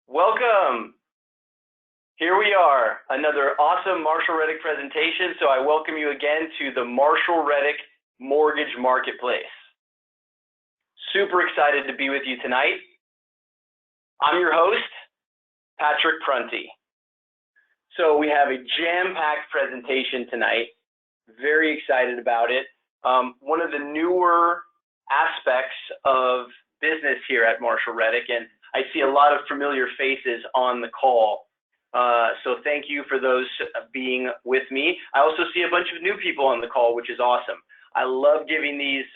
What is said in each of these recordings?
Welcome. Here we are, another awesome Marshall Reddick presentation. So I welcome you again to the Marshall Reddick Mortgage Marketplace. Super excited to be with you tonight. I'm your host, Patrick Prunty. So we have a jam-packed presentation tonight. Very excited about it. One of the newer aspects of business here at Marshall Reddick, and I see a lot of familiar faces on the call. So thank you for those being with me. I also see a bunch of new people on the call, which is awesome. I love giving these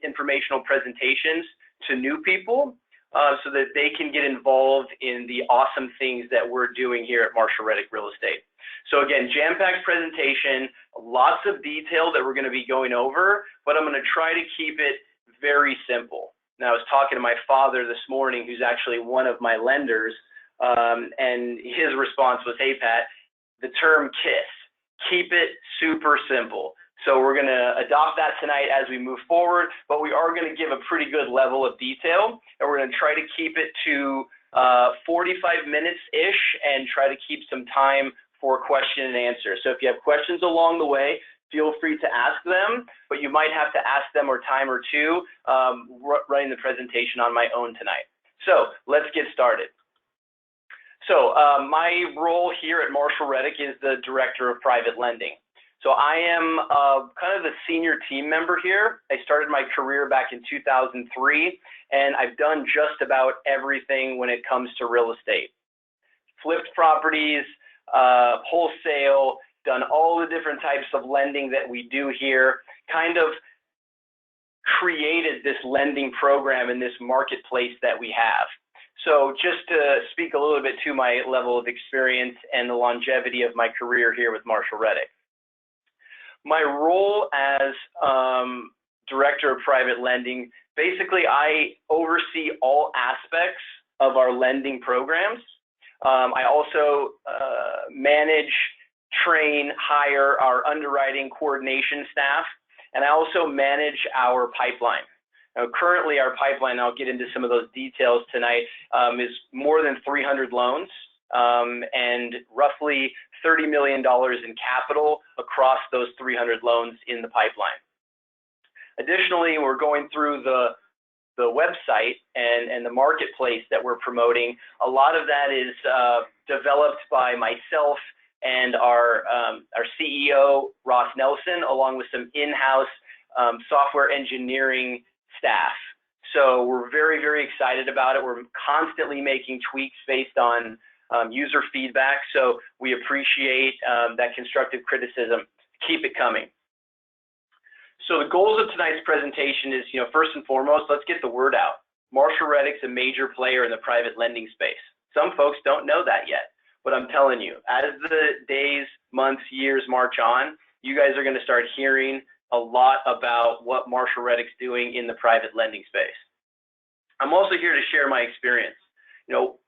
informational presentations to new people so that they can get involved in the awesome things that we're doing here at Marshall Reddick Real Estate. So again, jam-packed presentation, lots of detail that we're going to be going over, but I'm going to try to keep it very simple. Now, I was talking to my father this morning, who's actually one of my lenders, and his response was, "Hey, Pat, the term KISS, keep it super simple." So we're going to adopt that tonight as we move forward, but we are going to give a pretty good level of detail, and we're going to try to keep it to 45 minutes-ish and try to keep some time for question and answer. So if you have questions along the way, feel free to ask them, but you might have to ask them a time or two running the presentation on my own tonight. So let's get started. So my role here at Marshall Reddick is the Director of Private Lending. So I am kind of the senior team member here. I started my career back in 2003, and I've done just about everything when it comes to real estate. Flipped properties, wholesale, done all the different types of lending that we do here, kind of created this lending program in this marketplace that we have. So just to speak a little bit to my level of experience and the longevity of my career here with Marshall Reddick. My role as Director of Private Lending, basically I oversee all aspects of our lending programs. I also manage, train, hire our underwriting coordination staff, and I also manage our pipeline. Now, currently our pipeline, I'll get into some of those details tonight, is more than 300 loans and roughly $30 million in capital across those 300 loans in the pipeline. Additionally, we're going through the website and the marketplace that we're promoting. A lot of that is developed by myself and our CEO, Ross Nelson, along with some in-house software engineering staff. So we're very, very excited about it. We're constantly making tweaks based on user feedback. So we appreciate that constructive criticism. Keep it coming. So the goals of tonight's presentation is, first and foremost, let's get the word out. Marshall Reddick's a major player in the private lending space. Some folks don't know that yet. But I'm telling you, as the days, months, years march on, you guys are going to start hearing a lot about what Marshall Reddick's doing in the private lending space. I'm also here to share my experience. When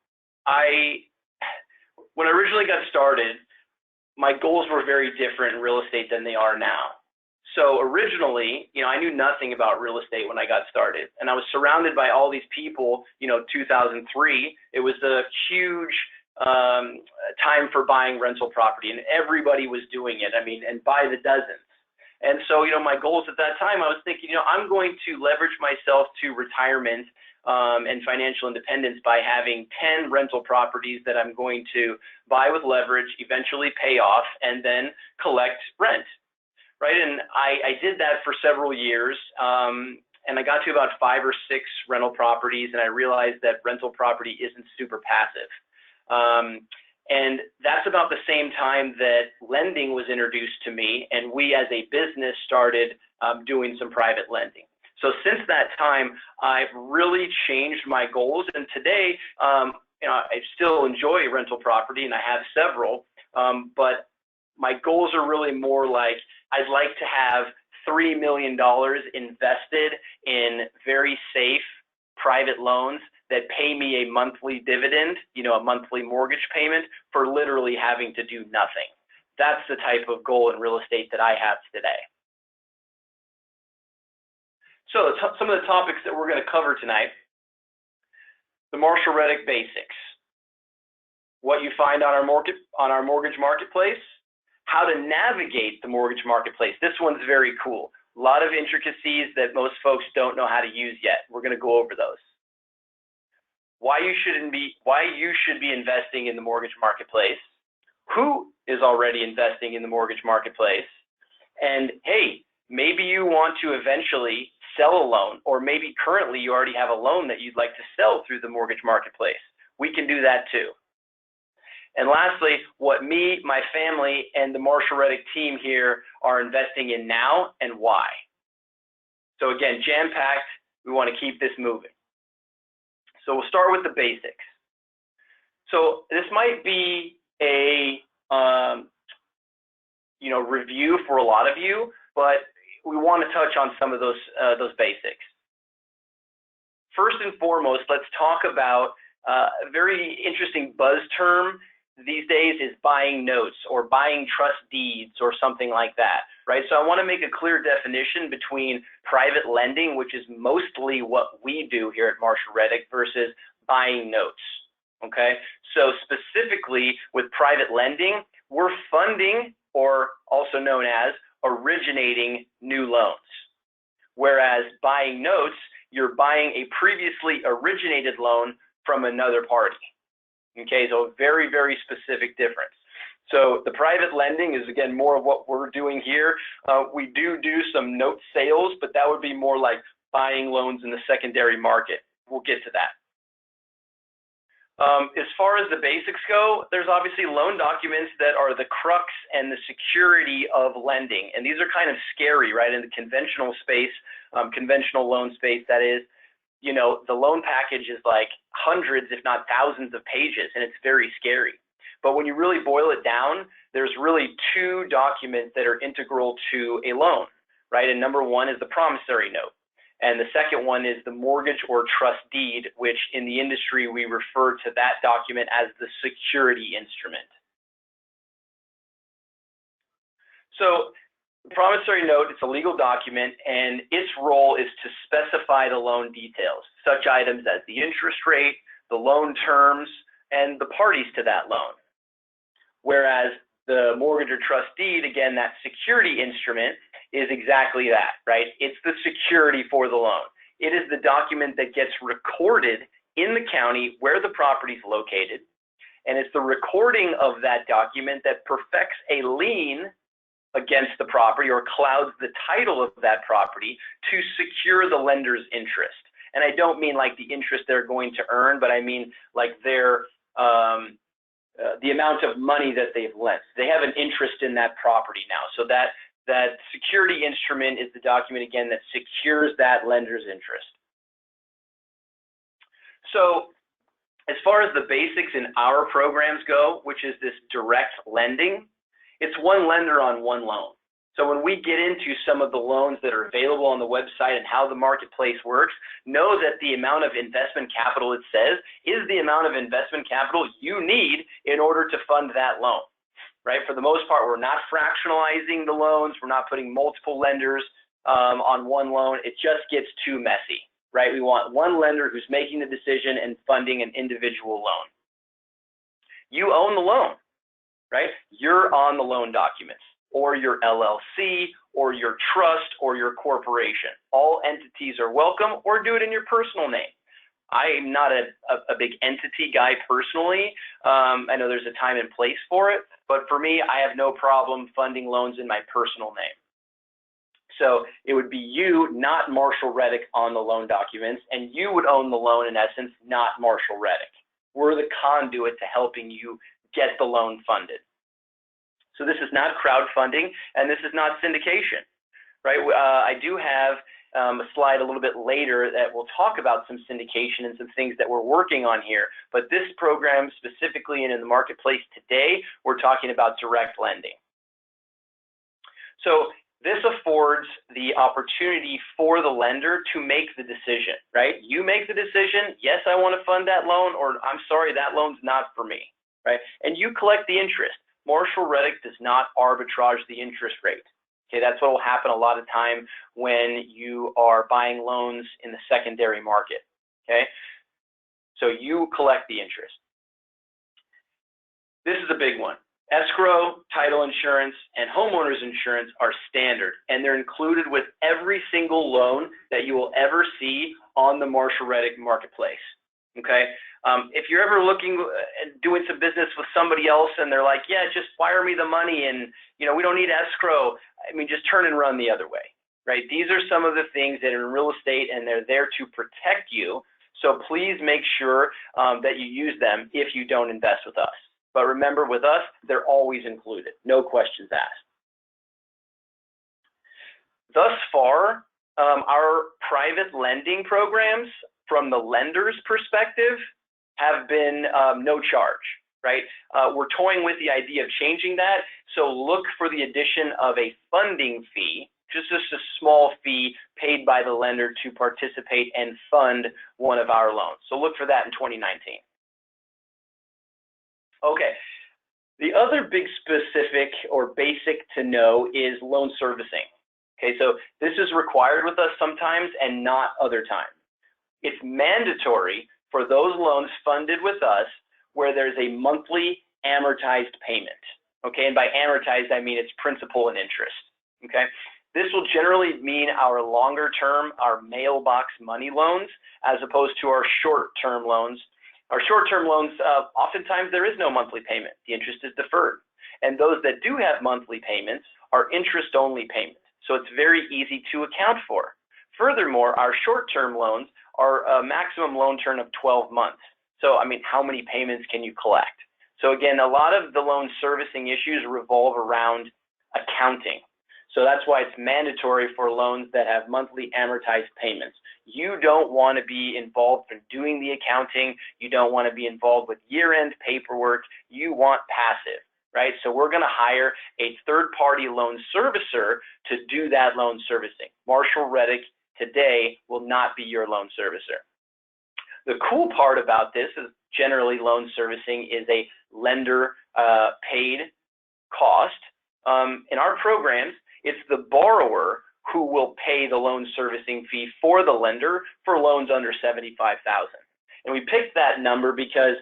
I originally got started, my goals were very different in real estate than they are now. So originally, I knew nothing about real estate when I got started, and I was surrounded by all these people. 2003, it was a huge time for buying rental property, and everybody was doing it. And by the dozens. And so, my goals at that time, I was thinking, I'm going to leverage myself to retirement and financial independence by having 10 rental properties that I'm going to buy with leverage, eventually pay off, and then collect rent, right? And I did that for several years, and I got to about 5 or 6 rental properties, and I realized that rental property isn't super passive. And that's about the same time that lending was introduced to me, and we as a business started doing some private lending. So since that time, I've really changed my goals, and today, I still enjoy rental property, and I have several, but my goals are really more like I'd like to have $3 million invested in very safe private loans that pay me a monthly dividend, a monthly mortgage payment for literally having to do nothing. That's the type of goal in real estate that I have today. So some of the topics that we're going to cover tonight: the Marshall Reddick basics, what you find on our mortgage marketplace, how to navigate the mortgage marketplace. This one's very cool. A lot of intricacies that most folks don't know how to use yet. We're going to go over those. Why you should be investing in the mortgage marketplace, who is already investing in the mortgage marketplace, and hey, maybe you want to eventually sell a loan, or maybe currently you already have a loan that you'd like to sell through the mortgage marketplace. We can do that too. And lastly, what me, my family, and the Marshall Reddick team here are investing in now and why. So again, jam-packed, we want to keep this moving. So we'll start with the basics. So this might be a review for a lot of you, but we want to touch on some of those basics. First and foremost, let's talk about a very interesting buzz term these days is buying notes or buying trust deeds or something like that, right? So I want to make a clear definition between private lending, which is mostly what we do here at Marshall Reddick, versus buying notes, okay? So specifically with private lending, we're funding, or also known as originating, new loans. Whereas buying notes, you're buying a previously originated loan from another party. Okay, so a very, very specific difference. So the private lending is, again, more of what we're doing here. We do some note sales, but that would be more like buying loans in the secondary market. We'll get to that. As far as the basics go, there's obviously loan documents that are the crux and the security of lending. And these are kind of scary, right? In the conventional space, conventional loan space, that is, you know, the loan package is like hundreds, if not thousands of pages, and it's very scary. But when you really boil it down, there's really two documents that are integral to a loan, right? And number one is the promissory note. And the second one is the mortgage or trust deed, which in the industry, we refer to that document as the security instrument. So the promissory note, it's a legal document, and its role is to specify the loan details, such items as the interest rate, the loan terms, and the parties to that loan. Whereas the mortgage or trust deed, again, that security instrument, is exactly that, right? It's the security for the loan. It is the document that gets recorded in the county where the property is located, and it's the recording of that document that perfects a lien against the property or clouds the title of that property to secure the lender's interest. And I don't mean like the interest they're going to earn, but I mean like their the amount of money that they've lent. They have an interest in that property now. So that security instrument is the document, again, that secures that lender's interest. So as far as the basics in our programs go, which is this direct lending, it's one lender on one loan. So when we get into some of the loans that are available on the website and how the marketplace works, know that the amount of investment capital it says is the amount of investment capital you need in order to fund that loan, right? For the most part, we're not fractionalizing the loans. We're not putting multiple lenders on one loan. It just gets too messy, right? We want one lender who's making the decision and funding an individual loan. You own the loan, right? You're on the loan documents, or your LLC, or your trust, or your corporation. All entities are welcome, or do it in your personal name. I'm not a big entity guy personally. I know there's a time and place for it, but for me, I have no problem funding loans in my personal name. So it would be you, not Marshall Reddick, on the loan documents, and you would own the loan in essence, not Marshall Reddick. We're the conduit to helping you get the loan funded. So this is not crowdfunding, and this is not syndication, right? I do have a slide a little bit later that will talk about some syndication and some things that we're working on here. But this program specifically and in the marketplace today, we're talking about direct lending. So this affords the opportunity for the lender to make the decision, right? You make the decision, yes, I want to fund that loan, or I'm sorry, that loan's not for me, right? And you collect the interest. Marshall Reddick does not arbitrage the interest rate. Okay, that's what will happen a lot of time when you are buying loans in the secondary market. Okay, so you collect the interest. This is a big one. Escrow, title insurance, and homeowners insurance are standard, and they're included with every single loan that you will ever see on the Marshall Reddick marketplace. Okay. If you're ever looking at doing some business with somebody else and they're like, yeah, just wire me the money and, we don't need escrow. I mean, just turn and run the other way, right? These are some of the things that are in real estate and they're there to protect you. So please make sure that you use them if you don't invest with us. But remember, with us, they're always included. No questions asked. Thus far, our private lending programs from the lender's perspective have been no charge, right? We're toying with the idea of changing that. So look for the addition of a funding fee, just a small fee paid by the lender to participate and fund one of our loans. So look for that in 2019. Okay, the other big specific or basic to know is loan servicing. Okay, so this is required with us sometimes and not other times. It's mandatory for those loans funded with us where there's a monthly amortized payment. Okay, and by amortized, I mean it's principal and interest. Okay, this will generally mean our longer term, our mailbox money loans, as opposed to our short-term loans. Our short-term loans, oftentimes there is no monthly payment. The interest is deferred. And those that do have monthly payments are interest-only payments. So it's very easy to account for. Furthermore, our short-term loans are a maximum loan term of 12 months. So, I mean, how many payments can you collect? So again, a lot of the loan servicing issues revolve around accounting. So that's why it's mandatory for loans that have monthly amortized payments. You don't want to be involved in doing the accounting. You don't want to be involved with year-end paperwork. You want passive, right? So we're going to hire a third-party loan servicer to do that loan servicing. Marshall Reddick today will not be your loan servicer. The cool part about this is generally loan servicing is a lender paid cost. In our programs, it's the borrower who will pay the loan servicing fee for the lender for loans under $75,000. And we picked that number because,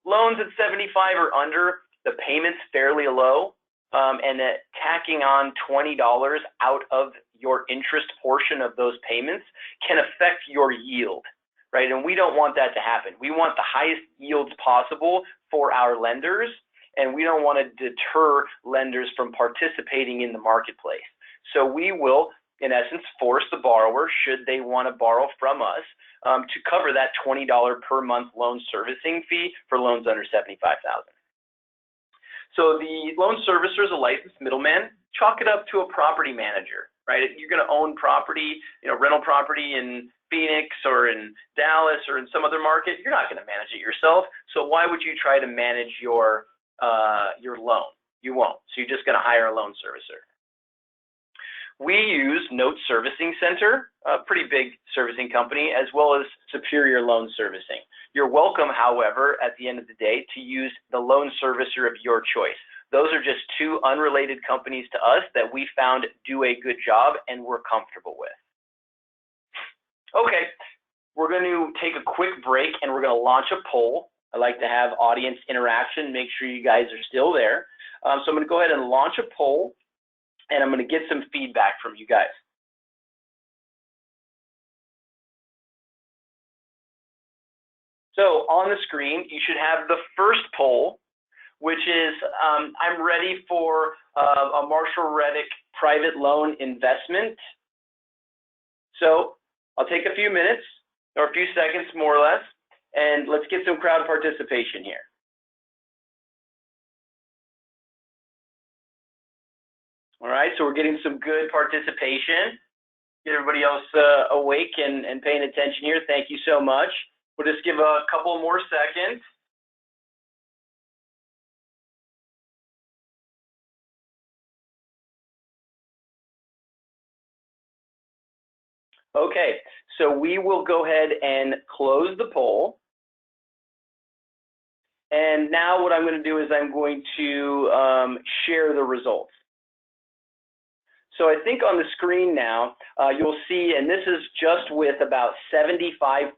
loans at 75 or under, the payment's fairly low, and that tacking on $20 out of your interest portion of those payments can affect your yield, right? And we don't want that to happen. We want the highest yields possible for our lenders, and we don't want to deter lenders from participating in the marketplace. So we will, in essence, force the borrower, should they want to borrow from us, to cover that $20 per month loan servicing fee for loans under $75,000. So the loan servicer is a licensed middleman. Chalk it up to a property manager, right? If you're going to own property, rental property in Phoenix or in Dallas or in some other market, you're not going to manage it yourself. So why would you try to manage your loan? You won't. So you're just going to hire a loan servicer. We use Note Servicing Center, a pretty big servicing company, as well as Superior Loan Servicing. You're welcome, however, at the end of the day, to use the loan servicer of your choice. Those are just two unrelated companies to us that we found do a good job and we're comfortable with. Okay, we're going to take a quick break and we're going to launch a poll. I like to have audience interaction, make sure you guys are still there. So I'm going to go ahead and launch a poll, and I'm going to get some feedback from you guys. So on the screen, you should have the first poll, which is, I'm ready for a Marshall Reddick private loan investment. So I'll take a few minutes or a few seconds more or less, and let's get some crowd participation here. All right, so we're getting some good participation. Get everybody else awake and paying attention here. Thank you so much. We'll just give a couple more seconds. Okay, so we will go ahead and close the poll. And now what I'm going to do is I'm going to share the results. So I think on the screen now, you'll see, and this is just with about 75%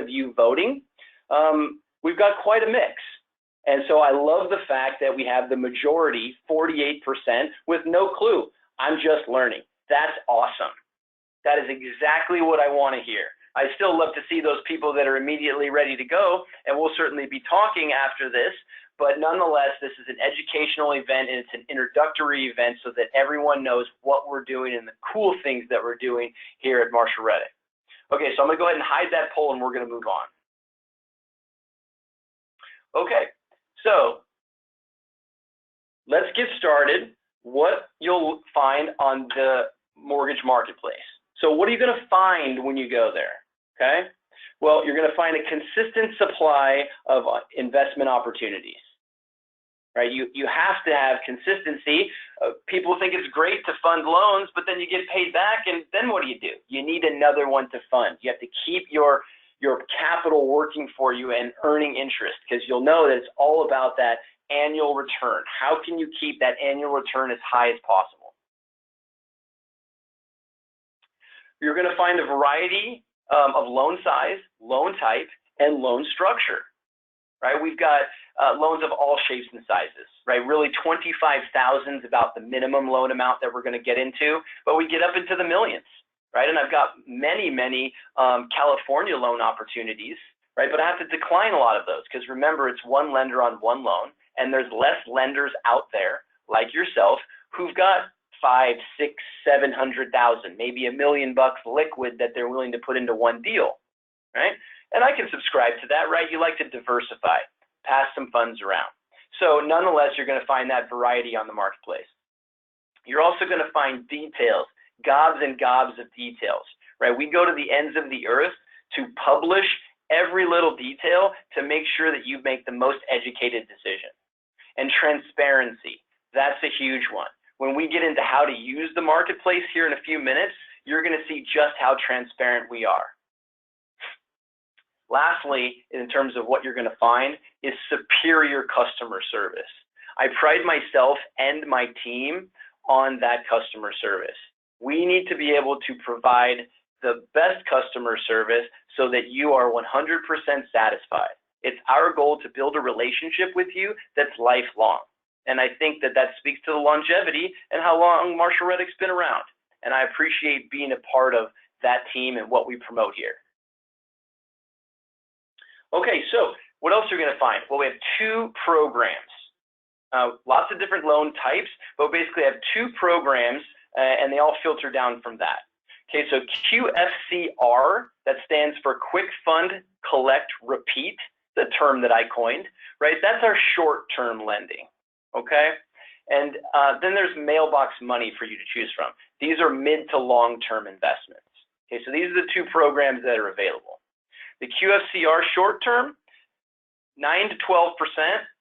of you voting, we've got quite a mix. And so I love the fact that we have the majority, 48%, with no clue. I'm just learning. That's awesome. That is exactly what I want to hear. I still love to see those people that are immediately ready to go, and we'll certainly be talking after this. But nonetheless, this is an educational event, and it's an introductory event so that everyone knows what we're doing and the cool things that we're doing here at Marshall Reddick. Okay, so I'm going to go ahead and hide that poll, and we're going to move on. Okay, so let's get started. What you'll find on the mortgage marketplace. So what are you going to find when you go there? Okay, well, you're going to find a consistent supply of investment opportunities. Right? You have to have consistency. People think it's great to fund loans, but then you get paid back, and then what do? You need another one to fund. You have to keep your capital working for you and earning interest, because you'll know that it's all about that annual return. How can you keep that annual return as high as possible? You're going to find a variety of loan size, loan type, and loan structure. Right? We've got loans of all shapes and sizes, right? Really 25,000 is about the minimum loan amount that we're going to get into, but we get up into the millions, right? And I've got many California loan opportunities, right? But I have to decline a lot of those, because remember, it's one lender on one loan, and there's less lenders out there like yourself who've got 500,000, 600,000, 700,000, maybe $1 million liquid that they're willing to put into one deal, right? And I can subscribe to that, right? You like to diversify, pass some funds around. So nonetheless, you're going to find that variety on the marketplace. You're also going to find details, gobs and gobs of details, right? We go to the ends of the earth to publish every little detail to make sure that you make the most educated decision. And transparency, that's a huge one. When we get into how to use the marketplace here in a few minutes, you're going to see just how transparent we are. Lastly, in terms of what you're going to find, is superior customer service. I pride myself and my team on that customer service. We need to be able to provide the best customer service so that you are 100% satisfied. It's our goal to build a relationship with you that's lifelong. And I think that that speaks to the longevity and how long Marshall Reddick's been around. And I appreciate being a part of that team and what we promote here. Okay, so what else are you going to find? Well, we have two programs, lots of different loan types, but basically have two programs, and they all filter down from that. Okay, so QFCR, that stands for Quick Fund, Collect, Repeat, the term that I coined, right? That's our short-term lending, okay? And then there's mailbox money for you to choose from. These are mid to long-term investments. Okay, so these are the two programs that are available. The QFCR short term, 9 to 12%,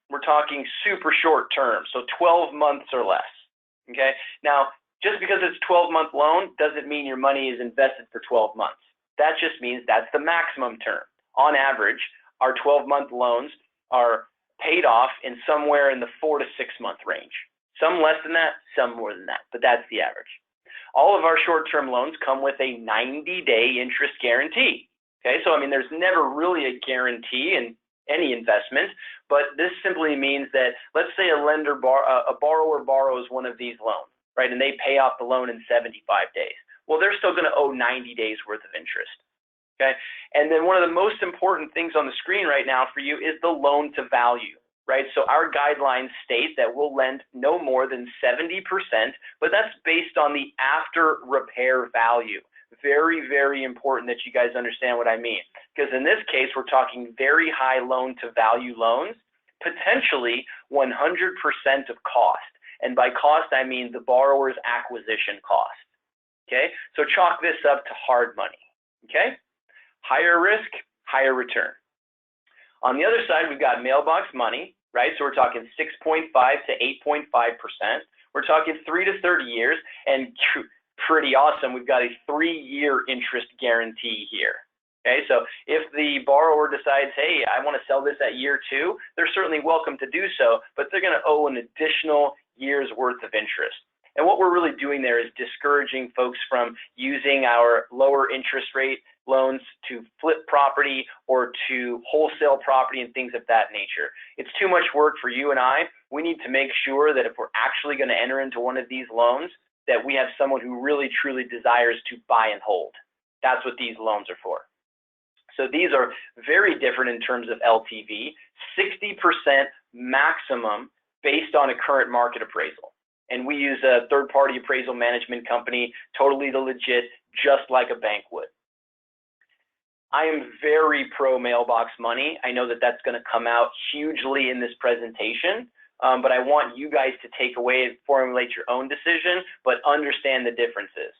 we're talking super short term, so 12 months or less, okay? Now, just because it's a 12-month loan doesn't mean your money is invested for 12 months. That just means that's the maximum term. On average, our 12-month loans are paid off in somewhere in the 4 to 6 month range. Some less than that, some more than that, but that's the average. All of our short-term loans come with a 90-day interest guarantee. Okay, so I mean, there's never really a guarantee in any investment, but this simply means that, let's say a borrower borrows one of these loans, right, and they pay off the loan in 75 days. Well, they're still going to owe 90 days worth of interest. Okay, and then one of the most important things on the screen right now for you is the loan to value, right? So our guidelines state that we'll lend no more than 70%, but that's based on the after repair value. Very, very important that you guys understand what I mean. Because in this case, we're talking very high loan to value loans, potentially 100% of cost. And by cost, I mean the borrower's acquisition cost. Okay, so chalk this up to hard money. Okay, higher risk, higher return. On the other side, we've got mailbox money, right? So we're talking 6.5 to 8.5%. We're talking 3 to 30 years, and pretty awesome, we've got a 3-year interest guarantee here. Okay, so if the borrower decides, hey, I want to sell this at year 2, they're certainly welcome to do so, but they're going to owe an additional year's worth of interest. And what we're really doing there is discouraging folks from using our lower interest rate loans to flip property or to wholesale property and things of that nature. It's too much work for you and I. We need to make sure that if we're actually going to enter into one of these loans, that we have someone who really truly desires to buy and hold. That's what these loans are for. So these are very different in terms of LTV, 60% maximum based on a current market appraisal. And we use a third-party appraisal management company, totally legit, just like a bank would. I am very pro mailbox money. I know that that's going to come out hugely in this presentation, but I want you guys to take away and formulate your own decision, but understand the differences.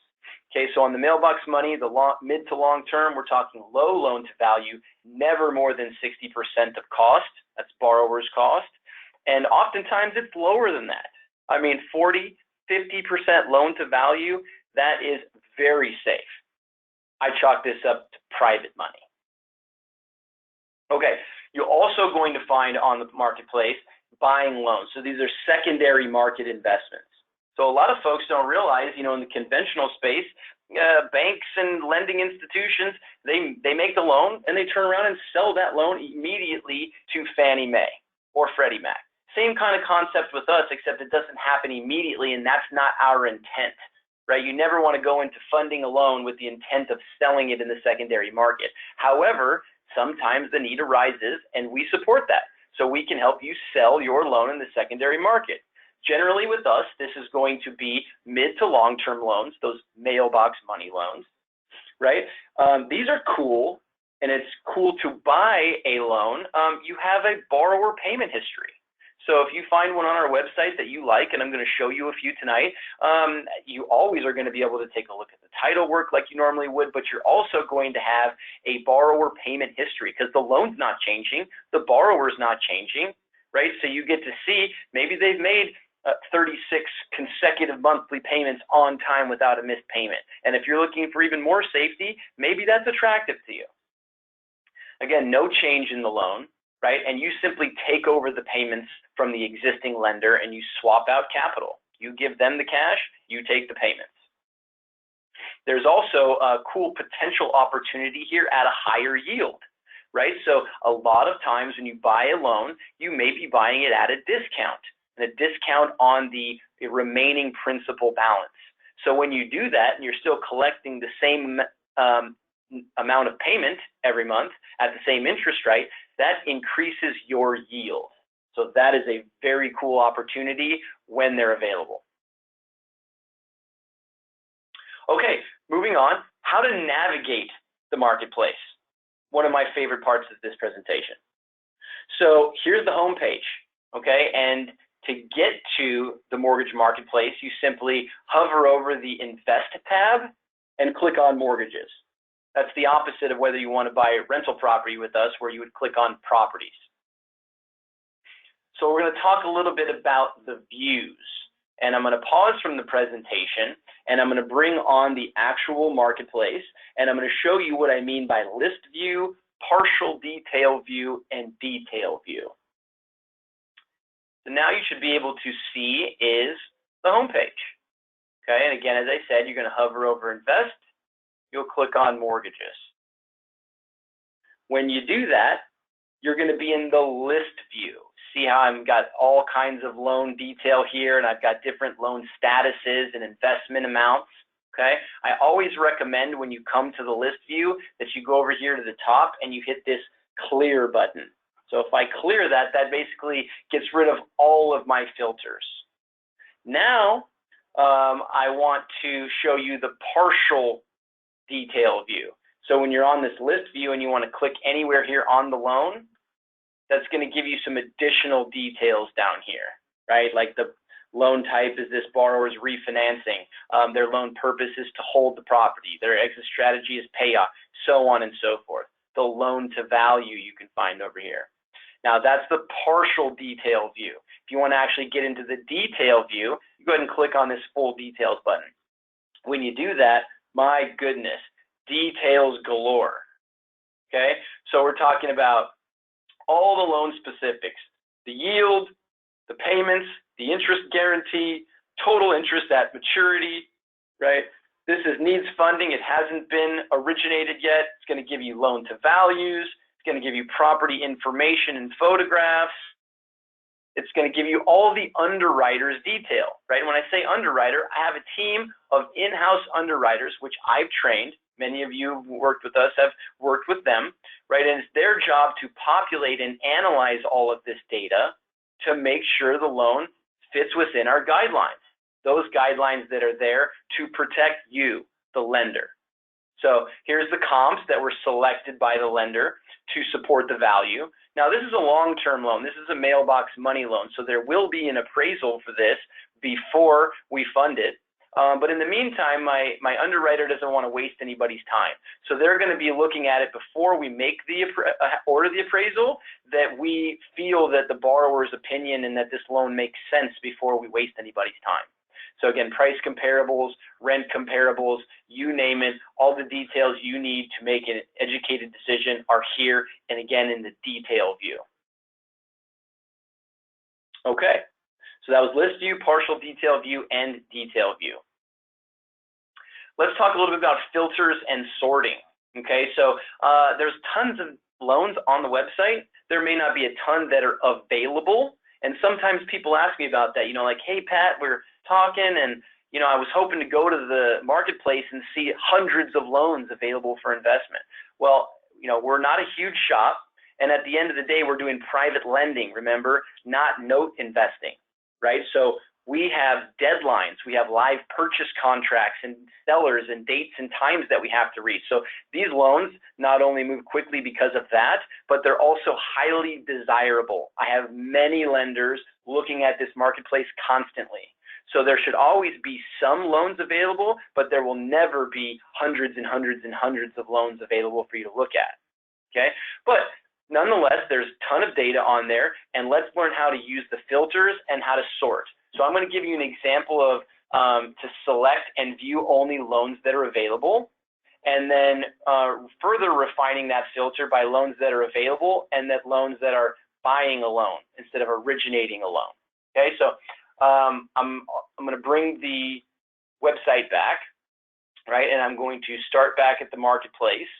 Okay, so on the mailbox money, the mid to long term, we're talking low loan to value, never more than 60% of cost. That's borrower's cost. And oftentimes it's lower than that. I mean, 40, 50% loan to value, that is very safe. I chalk this up to private money. Okay, you're also going to find on the marketplace buying loans. So these are secondary market investments. So a lot of folks don't realize, in the conventional space, banks and lending institutions, they make the loan and they turn around and sell that loan immediately to Fannie Mae or Freddie Mac. Same kind of concept with us, except it doesn't happen immediately, and that's not our intent, right? You never want to go into funding a loan with the intent of selling it in the secondary market. However, sometimes the need arises, and we support that. So we can help you sell your loan in the secondary market. Generally with us, this is going to be mid to long-term loans, those mailbox money loans, right? These are cool, and it's cool to buy a loan. You have a borrower payment history. So if you find one on our website that you like, and I'm going to show you a few tonight, you always are going to be able to take a look at the title work like you normally would, but you're also going to have a borrower payment history because the loan's not changing, the borrower's not changing, right? So you get to see maybe they've made 36 consecutive monthly payments on time without a missed payment. And if you're looking for even more safety, maybe that's attractive to you. Again, no change in the loan, right? And you simply take over the payments from the existing lender and you swap out capital. You give them the cash, you take the payments. There's also a cool potential opportunity here at a higher yield, right? So a lot of times when you buy a loan, you may be buying it at a discount, and a discount on the remaining principal balance. So when you do that and you're still collecting the same amount of payment every month at the same interest rate, that increases your yield. So that is a very cool opportunity when they're available. Okay, moving on, how to navigate the marketplace. One of my favorite parts of this presentation. So here's the home page, okay? And to get to the mortgage marketplace, you simply hover over the Invest tab and click on Mortgages. That's the opposite of whether you want to buy a rental property with us, where you would click on Properties. So we're going to talk a little bit about the views. And I'm going to pause from the presentation, and I'm going to bring on the actual marketplace, and I'm going to show you what I mean by list view, partial detail view, and detail view. So now you should be able to see is the home page. Okay, and again, as I said, you're going to hover over Invest. You'll click on Mortgages. When you do that, you're going to be in the list view. See how I've got all kinds of loan detail here, and I've got different loan statuses and investment amounts. Okay, I always recommend when you come to the list view that you go over here to the top and you hit this clear button. So if I clear that, that basically gets rid of all of my filters. Now, I want to show you the partial detail view. So when you're on this list view and you want to click anywhere here on the loan, that's going to give you some additional details down here, right? Like the loan type is this borrower's refinancing. Their loan purpose is to hold the property. Their exit strategy is payoff, so on and so forth. The loan to value you can find over here. Now that's the partial detail view. If you want to actually get into the detail view, you go ahead and click on this full details button. When you do that, my goodness, details galore. Okay, so we're talking about all the loan specifics, the yield, the payments, the interest guarantee, total interest at maturity, right? This is needs funding. It hasn't been originated yet. It's going to give you loan to values. It's going to give you property information and photographs. It's going to give you all the underwriter's detail, right? When I say underwriter, I have a team of in-house underwriters, which I've trained. Many of you who worked with us have worked with them, right? And it's their job to populate and analyze all of this data to make sure the loan fits within our guidelines. Those guidelines that are there to protect you, the lender. So here's the comps that were selected by the lender to support the value. Now this is a long-term loan. This is a mailbox money loan. So there will be an appraisal for this before we fund it. But in the meantime, my underwriter doesn't want to waste anybody's time. So they're going to be looking at it before we make the order the appraisal, that we feel that the borrower's opinion and that this loan makes sense before we waste anybody's time. So again, price comparables, rent comparables, you name it, all the details you need to make an educated decision are here, and again, in the detail view. Okay, so that was list view, partial detail view, and detail view. Let's talk a little bit about filters and sorting. Okay, so there's tons of loans on the website. There may not be a ton that are available, and sometimes people ask me about that, like, hey, Pat, we're talking, and I was hoping to go to the marketplace and see hundreds of loans available for investment. Well, we're not a huge shop, and at the end of the day, we're doing private lending, remember, not note investing, right? So we have deadlines, we have live purchase contracts and sellers and dates and times that we have to reach. So these loans not only move quickly because of that, but they're also highly desirable. I have many lenders looking at this marketplace constantly. So there should always be some loans available, but there will never be hundreds and hundreds and hundreds of loans available for you to look at, okay? But nonetheless, there's a ton of data on there, and let's learn how to use the filters and how to sort. So I'm going to give you an example of to select and view only loans that are available, and then further refining that filter by loans that are available and that loans that are buying a loan instead of originating a loan, okay? So I'm going to bring the website back, right? And I'm going to start back at the marketplace.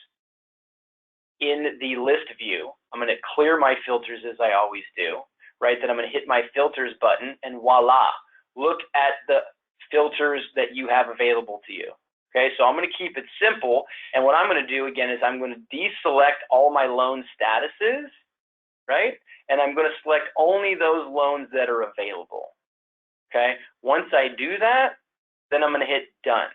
In the list view, I'm going to clear my filters as I always do, right? Then I'm going to hit my filters button, and voila, look at the filters that you have available to you. Okay, so I'm going to keep it simple, and what I'm going to do again is I'm going to deselect all my loan statuses, right? And I'm going to select only those loans that are available. Okay, once I do that, then I'm going to hit done.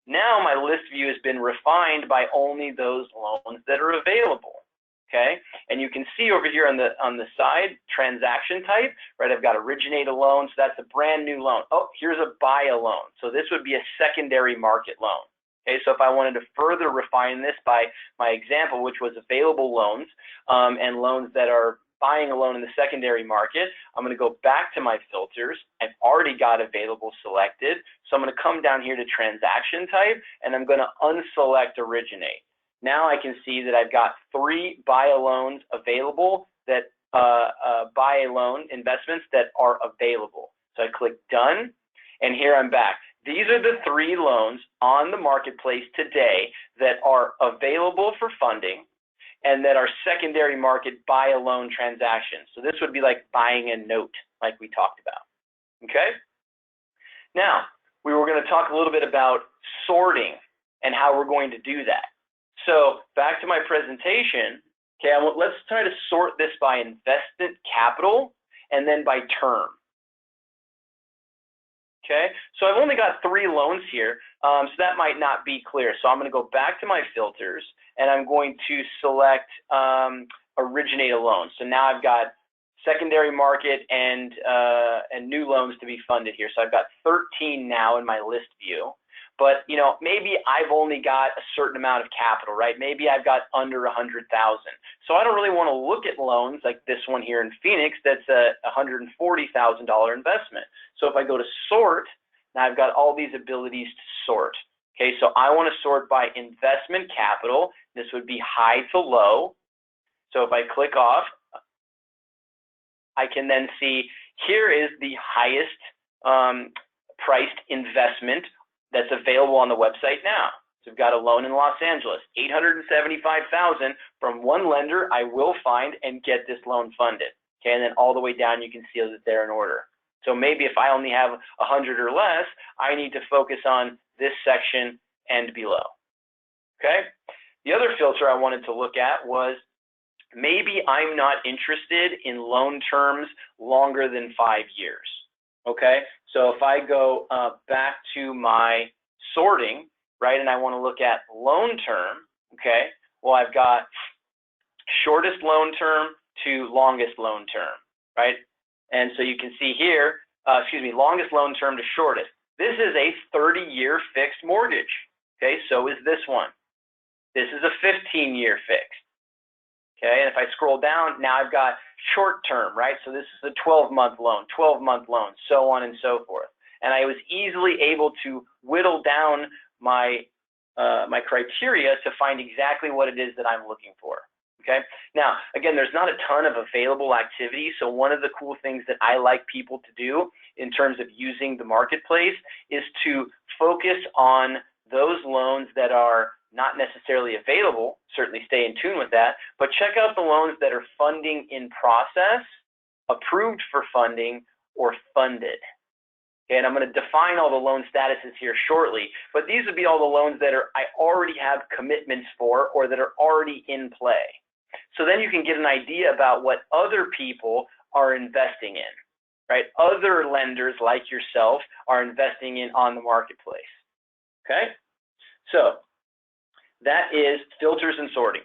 Now my list view has been refined by only those loans that are available. Okay, and you can see over here on the side, transaction type, right? I've got originate a loan, so that's a brand new loan. Oh, here's a buy a loan. So this would be a secondary market loan. Okay, so if I wanted to further refine this by my example, which was available loans and loans that are buying a loan in the secondary market, I'm going to go back to my filters. I've already got available selected. So I'm going to come down here to transaction type, and I'm going to unselect originate. Now I can see that I've got 3 buy a loans available, that buy a loan investments that are available. So I click done, and here I'm back. These are the 3 loans on the marketplace today that are available for funding and that are secondary market buy a loan transactions. So this would be like buying a note, like we talked about, okay? Now, we were going to talk a little bit about sorting and how we're going to do that. So back to my presentation, okay, let's try to sort this by investment capital and then by term. Okay, so I've only got 3 loans here, so that might not be clear. So I'm going to go back to my filters, and I'm going to select originate a loan. So now I've got secondary market and new loans to be funded here. So I've got 13 now in my list view. But maybe I've only got a certain amount of capital, right? Maybe I've got under 100,000. So I don't really want to look at loans like this one here in Phoenix that's a $140,000 investment. So if I go to sort, now I've got all these abilities to sort. Okay, so I want to sort by investment capital. This would be high to low. So if I click off, I can then see here is the highest priced investment that's available on the website now. So we've got a loan in Los Angeles, $875,000 from one lender. I will find and get this loan funded. Okay, and then all the way down, you can see that they're in order. So maybe if I only have 100 or less, I need to focus on this section and below. Okay. The other filter I wanted to look at was maybe I'm not interested in loan terms longer than 5 years. Okay. So if I go back to my sorting, right, and I want to look at loan term, okay, well, I've got shortest loan term to longest loan term, right? And so you can see here, longest loan term to shortest. This is a 30-year fixed mortgage, okay? So is this one. This is a 15-year fixed, okay? And if I scroll down, now I've got short term, right? So this is a 12-month loan, 12-month loan, so on and so forth. And I was easily able to whittle down my my criteria to find exactly what it is that I'm looking for. Okay. Now, again, there's not a ton of available activity. So one of the cool things that I like people to do in terms of using the marketplace is to focus on those loans that are not necessarily available. Certainly stay in tune with that, but check out the loans that are funding in process, approved for funding, or funded. Okay, and I'm going to define all the loan statuses here shortly, but these would be all the loans that I already have commitments for or that are already in play. So then you can get an idea about what other people are investing in, right? Other lenders like yourself are investing in on the marketplace, okay? So that is filters and sorting.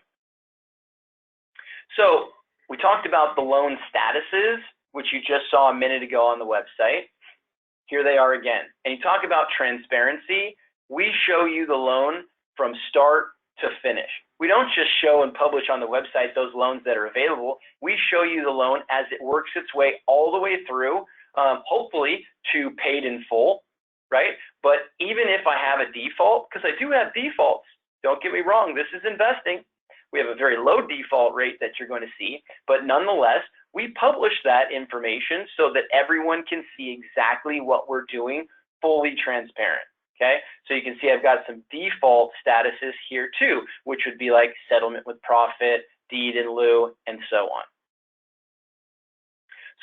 So we talked about the loan statuses, which you just saw a minute ago on the website. Here they are again. And you talk about transparency. We show you the loan from start to finish. We don't just show and publish on the website those loans that are available. We show you the loan as it works its way all the way through, hopefully to paid in full, right? But even if I have a default, because I do have defaults, don't get me wrong, this is investing. We have a very low default rate that you're going to see, but nonetheless, we publish that information so that everyone can see exactly what we're doing, fully transparent. Okay, so you can see I've got some default statuses here too, which would be like settlement with profit, deed in lieu, and so on.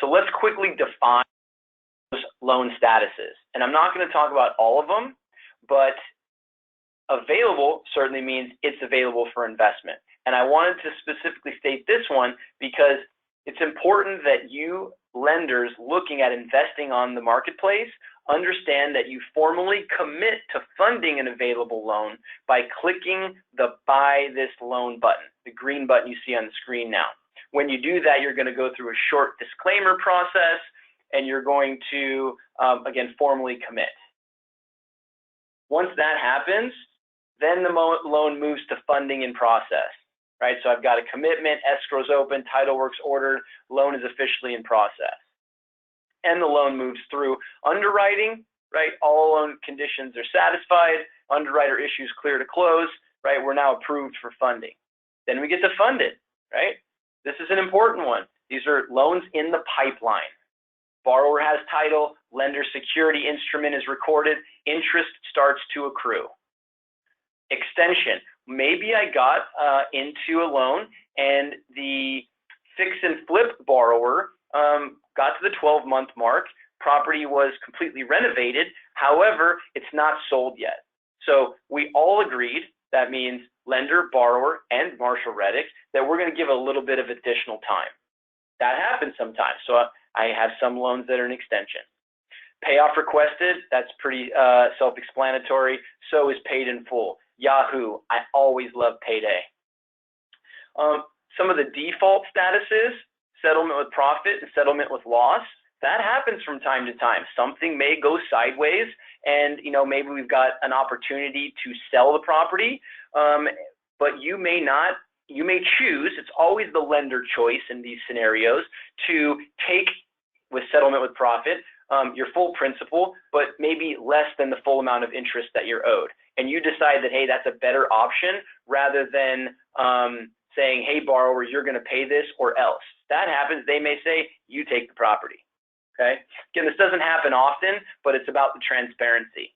So let's quickly define those loan statuses. And I'm not going to talk about all of them, but available certainly means it's available for investment. And I wanted to specifically state this one because it's important that you lenders looking at investing on the marketplace understand that you formally commit to funding an available loan by clicking the Buy This Loan button, the green button you see on the screen now. When you do that, you're going to go through a short disclaimer process, and you're going to, again, formally commit. Once that happens, then the loan moves to funding in process. Right, so I've got a commitment, escrow's open, title work's ordered, loan is officially in process. And the loan moves through underwriting, right? All loan conditions are satisfied, underwriter issues clear to close, right? We're now approved for funding. Then we get to fund it, right? This is an important one. These are loans in the pipeline. Borrower has title, lender security instrument is recorded, interest starts to accrue. Extension. Maybe I got into a loan and the fix and flip borrower got to the 12-month mark. Property was completely renovated. However, it's not sold yet. So we all agreed, that means lender, borrower, and Marshall Reddick, that we're going to give a little bit of additional time. That happens sometimes. So I have some loans that are an extension. Payoff requested, that's pretty self-explanatory. So is paid in full. Yahoo, I always love payday. Some of the default statuses, settlement with profit and settlement with loss, that happens from time to time. Something may go sideways and maybe we've got an opportunity to sell the property, but you may not, you may choose, it's always the lender choice in these scenarios, to take with settlement with profit your full principal, but maybe less than the full amount of interest that you're owed. And you decide that, hey, that's a better option rather than saying, hey, borrower, you're going to pay this or else. That happens. They may say, you take the property. Okay. Again, this doesn't happen often, but it's about the transparency.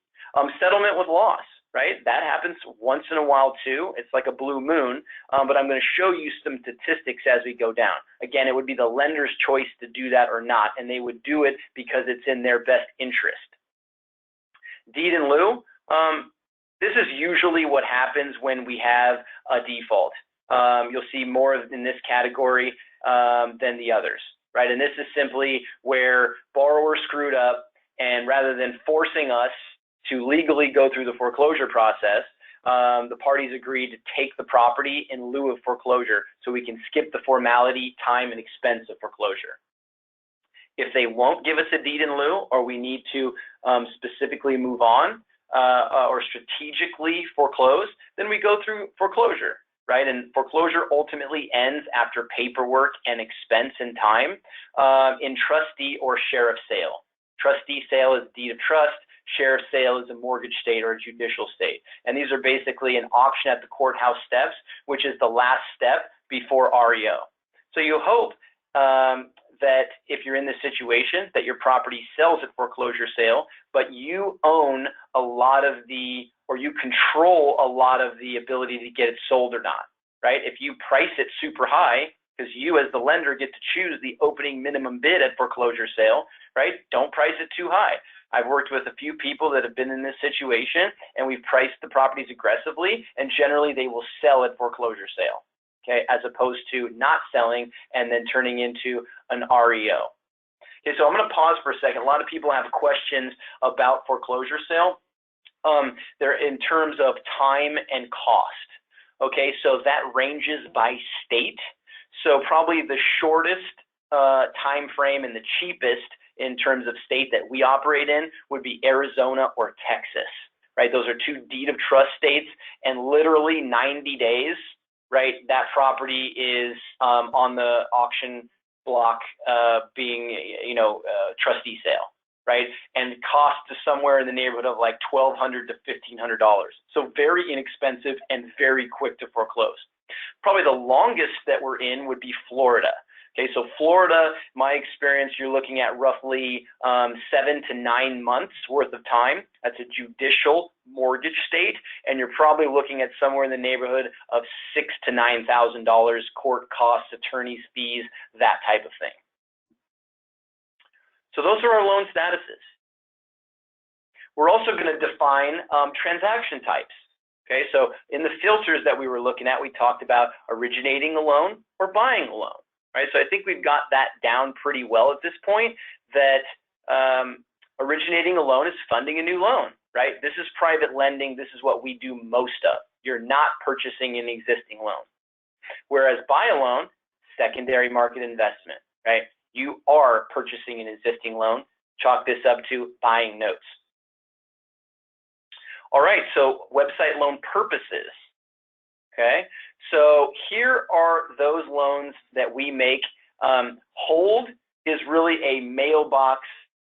Settlement with loss, right? That happens once in a while too. It's like a blue moon, but I'm going to show you some statistics as we go down. Again, it would be the lender's choice to do that or not, and they would do it because it's in their best interest. Deed in lieu, this is usually what happens when we have a default. You'll see more in this category than the others, right? And this is simply where borrower screwed up, and rather than forcing us to legally go through the foreclosure process, the parties agreed to take the property in lieu of foreclosure so we can skip the formality, time, and expense of foreclosure. If they won't give us a deed in lieu, or we need to specifically move on or strategically foreclose, then we go through foreclosure, right? And foreclosure ultimately ends after paperwork and expense and time in trustee or sheriff sale. Trustee sale is deed of trust. Sheriff sale is a mortgage state or a judicial state. And these are basically an auction at the courthouse steps, which is the last step before REO. So you hope that if you're in this situation, that your property sells at foreclosure sale, but you own a lot of the, or you control a lot of the ability to get it sold or not, right? If you price it super high, because you as the lender get to choose the opening minimum bid at foreclosure sale, right? Don't price it too high. I've worked with a few people that have been in this situation, and we've priced the properties aggressively, and generally they will sell at foreclosure sale, okay, as opposed to not selling and then turning into an REO. Okay, so I'm going to pause for a second. A lot of people have questions about foreclosure sale. They're in terms of time and cost. Okay, so that ranges by state. So probably the shortest time frame and the cheapest in terms of state that we operate in would be Arizona or Texas, right? Those are two deed of trust states, and literally 90 days, right? That property is on the auction block being, trustee sale, right? And cost is somewhere in the neighborhood of like $1,200 to $1,500. So very inexpensive and very quick to foreclose. Probably the longest that we're in would be Florida. Okay, so Florida, my experience, you're looking at roughly 7 to 9 months worth of time. That's a judicial mortgage state, and you're probably looking at somewhere in the neighborhood of $6,000 to $9,000, court costs, attorney's fees, that type of thing. So those are our loan statuses. We're also going to define transaction types. Okay, so in the filters that we were looking at, we talked about originating a loan or buying a loan. Right, so I think we've got that down pretty well at this point, that originating a loan is funding a new loan, right? This is private lending. This is what we do most of. You're not purchasing an existing loan. Whereas buy a loan, secondary market investment, right? You are purchasing an existing loan. Chalk this up to buying notes. All right, so website loan purposes. Okay, so here are those loans that we make. Hold is really a mailbox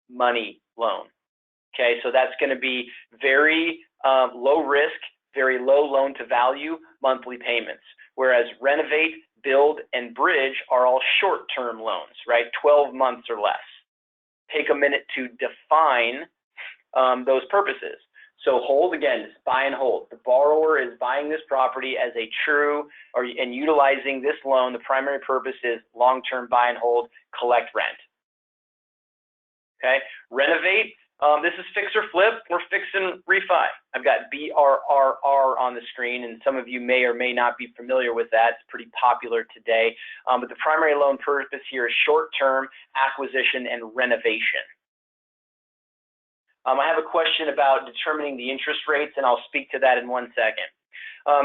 money loan. Okay, so that's going to be very low risk, very low loan to value monthly payments. Whereas renovate, build, and bridge are all short-term loans, right? 12 months or less. Take a minute to define those purposes. So hold, again, is buy and hold. The borrower is buying this property as a true, and utilizing this loan. The primary purpose is long-term buy and hold, collect rent. Okay, renovate. This is fix or flip. We're fixing refi. I've got BRRR on the screen, and some of you may or may not be familiar with that. It's pretty popular today. But the primary loan purpose here is short-term acquisition and renovation. I have a question about determining the interest rates, and I'll speak to that in 1 second.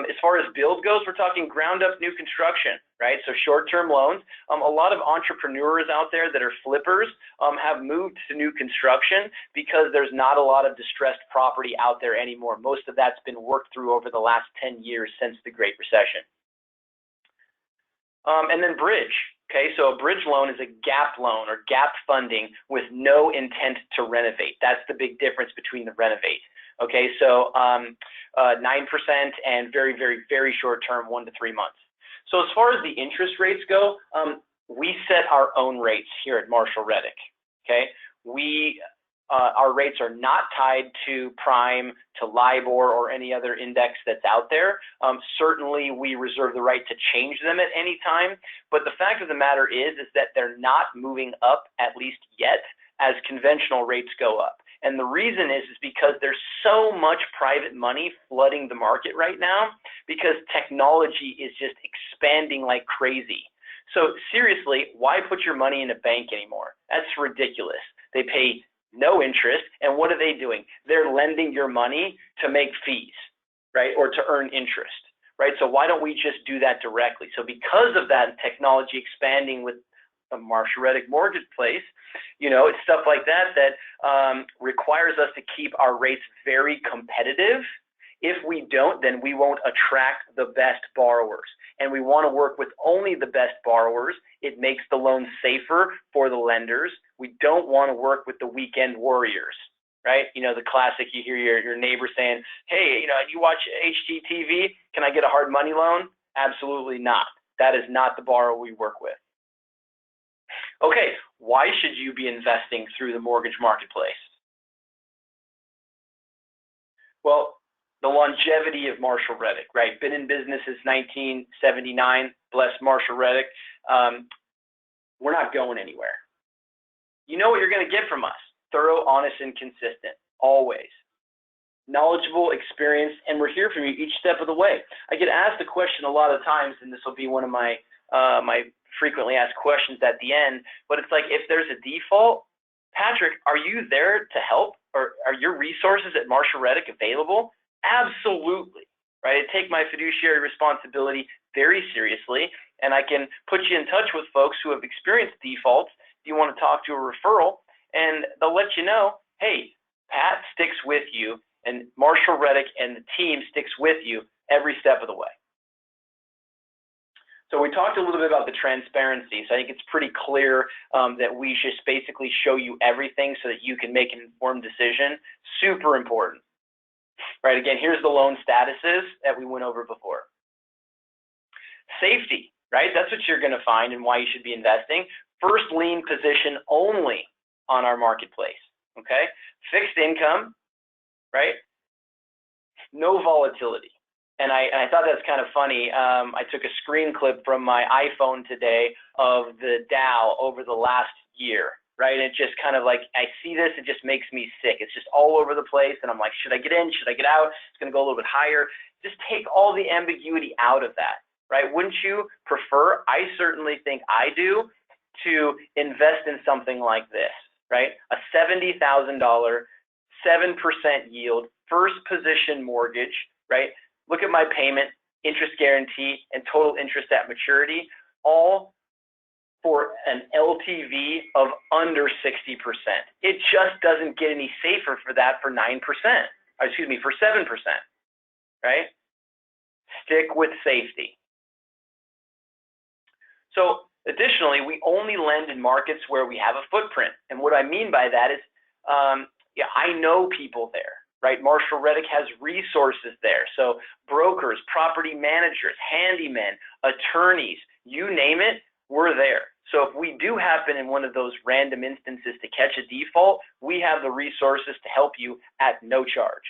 As far as build goes, we're talking ground up new construction, right? So short-term loans. A lot of entrepreneurs out there that are flippers have moved to new construction because there's not a lot of distressed property out there anymore. Most of that's been worked through over the last 10 years since the Great Recession. And then bridge. Okay, so a bridge loan is a gap loan or gap funding with no intent to renovate. That's the big difference between the renovate. Okay, so 9% and very, very, very short term, 1 to 3 months. So as far as the interest rates go, we set our own rates here at Marshall Reddick. okay? Our rates are not tied to prime, to LIBOR, or any other index that's out there. Certainly, we reserve the right to change them at any time, but the fact of the matter is that they're not moving up, at least yet, as conventional rates go up. And the reason is because there's so much private money flooding the market right now because technology is just expanding like crazy. So seriously, why put your money in a bank anymore? That's ridiculous. They pay no interest, and what are they doing? They're lending your money to make fees, right, or to earn interest, right? So why don't we just do that directly? So because of that technology expanding with the Marshall Reddick Marketplace, it's stuff like that requires us to keep our rates very competitive. If we don't, then we won't attract the best borrowers. And we want to work with only the best borrowers. It makes the loan safer for the lenders. We don't want to work with the weekend warriors, right? The classic, you hear your neighbor saying, hey, you watch HGTV, can I get a hard money loan? Absolutely not. That is not the borrower we work with. Okay, why should you be investing through the mortgage marketplace? Well, the longevity of Marshall Reddick, right? Been in business since 1979, bless Marshall Reddick. We're not going anywhere. You know what you're going to get from us. Thorough, honest, and consistent, always. Knowledgeable, experienced, and we're here for you each step of the way. I get asked a question a lot of times, and this will be one of my frequently asked questions at the end, but it's like, if there's a default, Patrick, are you there to help? Or are your resources at Marshall Reddick available? Absolutely, right? I take my fiduciary responsibility very seriously, and I can put you in touch with folks who have experienced defaults. If you want to talk to a referral, and they'll let you know, hey, Pat sticks with you, and Marshall Reddick and the team sticks with you every step of the way. So we talked a little bit about the transparency. So I think it's pretty clear that we just basically show you everything so that you can make an informed decision. Super important. Right, again, here's the loan statuses that we went over before. Safety, right? That's what you're going to find and why you should be investing. First lien position only on our marketplace, okay? Fixed income, right? No volatility. And I thought that's kind of funny. I took a screen clip from my iPhone today of the Dow over the last year, right? And it just kind of like, I see this, it just makes me sick. It's just all over the place. And I'm like, should I get in? Should I get out? It's going to go a little bit higher. Just take all the ambiguity out of that, right? Wouldn't you prefer, I certainly think I do, to invest in something like this, right? A $70,000, 7% yield, first position mortgage, right? Look at my payment, interest guarantee, and total interest at maturity, all for an LTV of under 60%. It just doesn't get any safer for that for 9%, excuse me, for 7%, right? Stick with safety. So additionally, we only lend in markets where we have a footprint. And what I mean by that is, I know people there. Right, Marshall Reddick has resources there. So brokers, property managers, handymen, attorneys, you name it, we're there. So if we do happen in one of those random instances to catch a default, we have the resources to help you at no charge.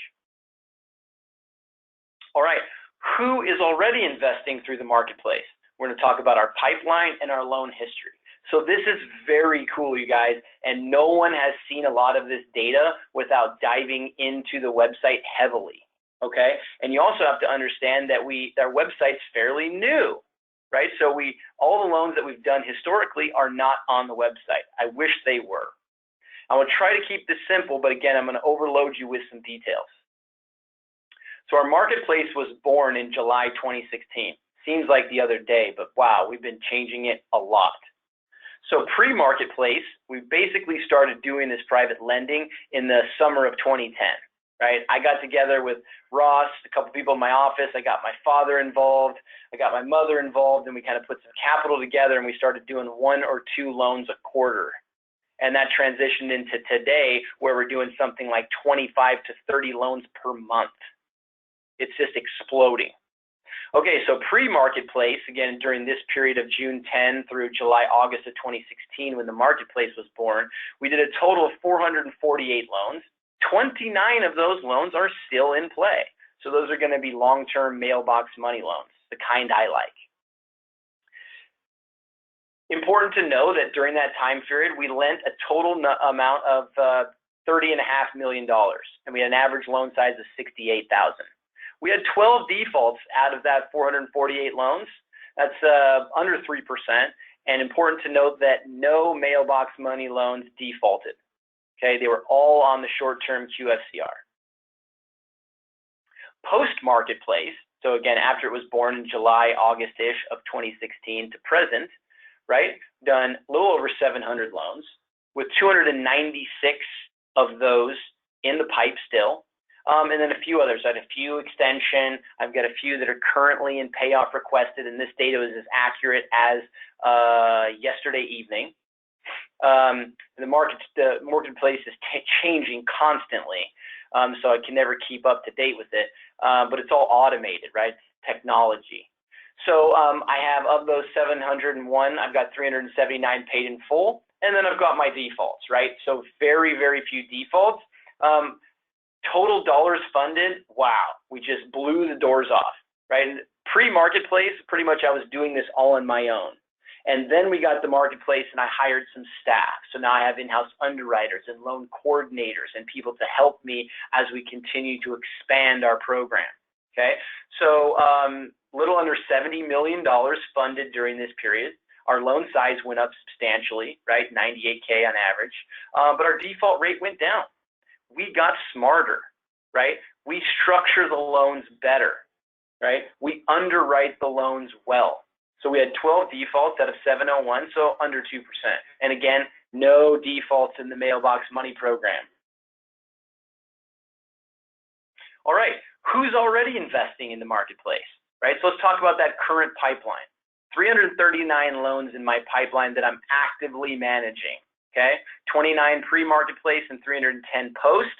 All right, who is already investing through the marketplace? We're going to talk about our pipeline and our loan history. So this is very cool, you guys, and no one has seen a lot of this data without diving into the website heavily, okay? And you also have to understand that our website's fairly new, right? So all the loans that we've done historically are not on the website. I wish they were. I will try to keep this simple, but again, I'm going to overload you with some details. So our marketplace was born in July 2016. Seems like the other day, but wow, we've been changing it a lot. So pre-marketplace, we basically started doing this private lending in the summer of 2010, right? I got together with Ross, a couple people in my office. I got my father involved. I got my mother involved, and we kind of put some capital together, and we started doing 1 or 2 loans a quarter. And that transitioned into today, where we're doing something like 25 to 30 loans per month. It's just exploding. Okay, so pre-marketplace, again, during this period of June 10 through July, August of 2016, when the marketplace was born, we did a total of 448 loans. 29 of those loans are still in play. So those are going to be long-term mailbox money loans, the kind I like. Important to know that during that time period, we lent a total amount of $30.5 million, and we had an average loan size of $68,000. We had 12 defaults out of that 448 loans. That's under 3%. And important to note that no mailbox money loans defaulted. Okay, they were all on the short-term QFCR. Post-marketplace, so again, after it was born in July, August-ish of 2016 to present, right, done a little over 700 loans with 296 of those in the pipe still. And then a few others. I had a few extension. I've got a few that are currently in payoff requested, and this data is as accurate as yesterday evening. The marketplace is changing constantly, so I can never keep up to date with it. But it's all automated, right? Technology. So I have, of those 701, I've got 379 paid in full, and then I've got my defaults, right? So very, very few defaults. Total dollars funded, wow, we just blew the doors off, right? Pre-marketplace, pretty much I was doing this all on my own. And then we got the marketplace and I hired some staff. So now I have in-house underwriters and loan coordinators and people to help me as we continue to expand our program, okay? So little under $70 million funded during this period. Our loan size went up substantially, right? 98K on average, but our default rate went down. We got smarter, right? We structure the loans better, right? We underwrite the loans well. So we had 12 defaults out of 701, so under 2%. And again, no defaults in the mailbox money program. All right, who's already investing in the marketplace, right? So let's talk about that current pipeline. 339 loans in my pipeline that I'm actively managing. Okay, 29 pre-marketplace and 310 post.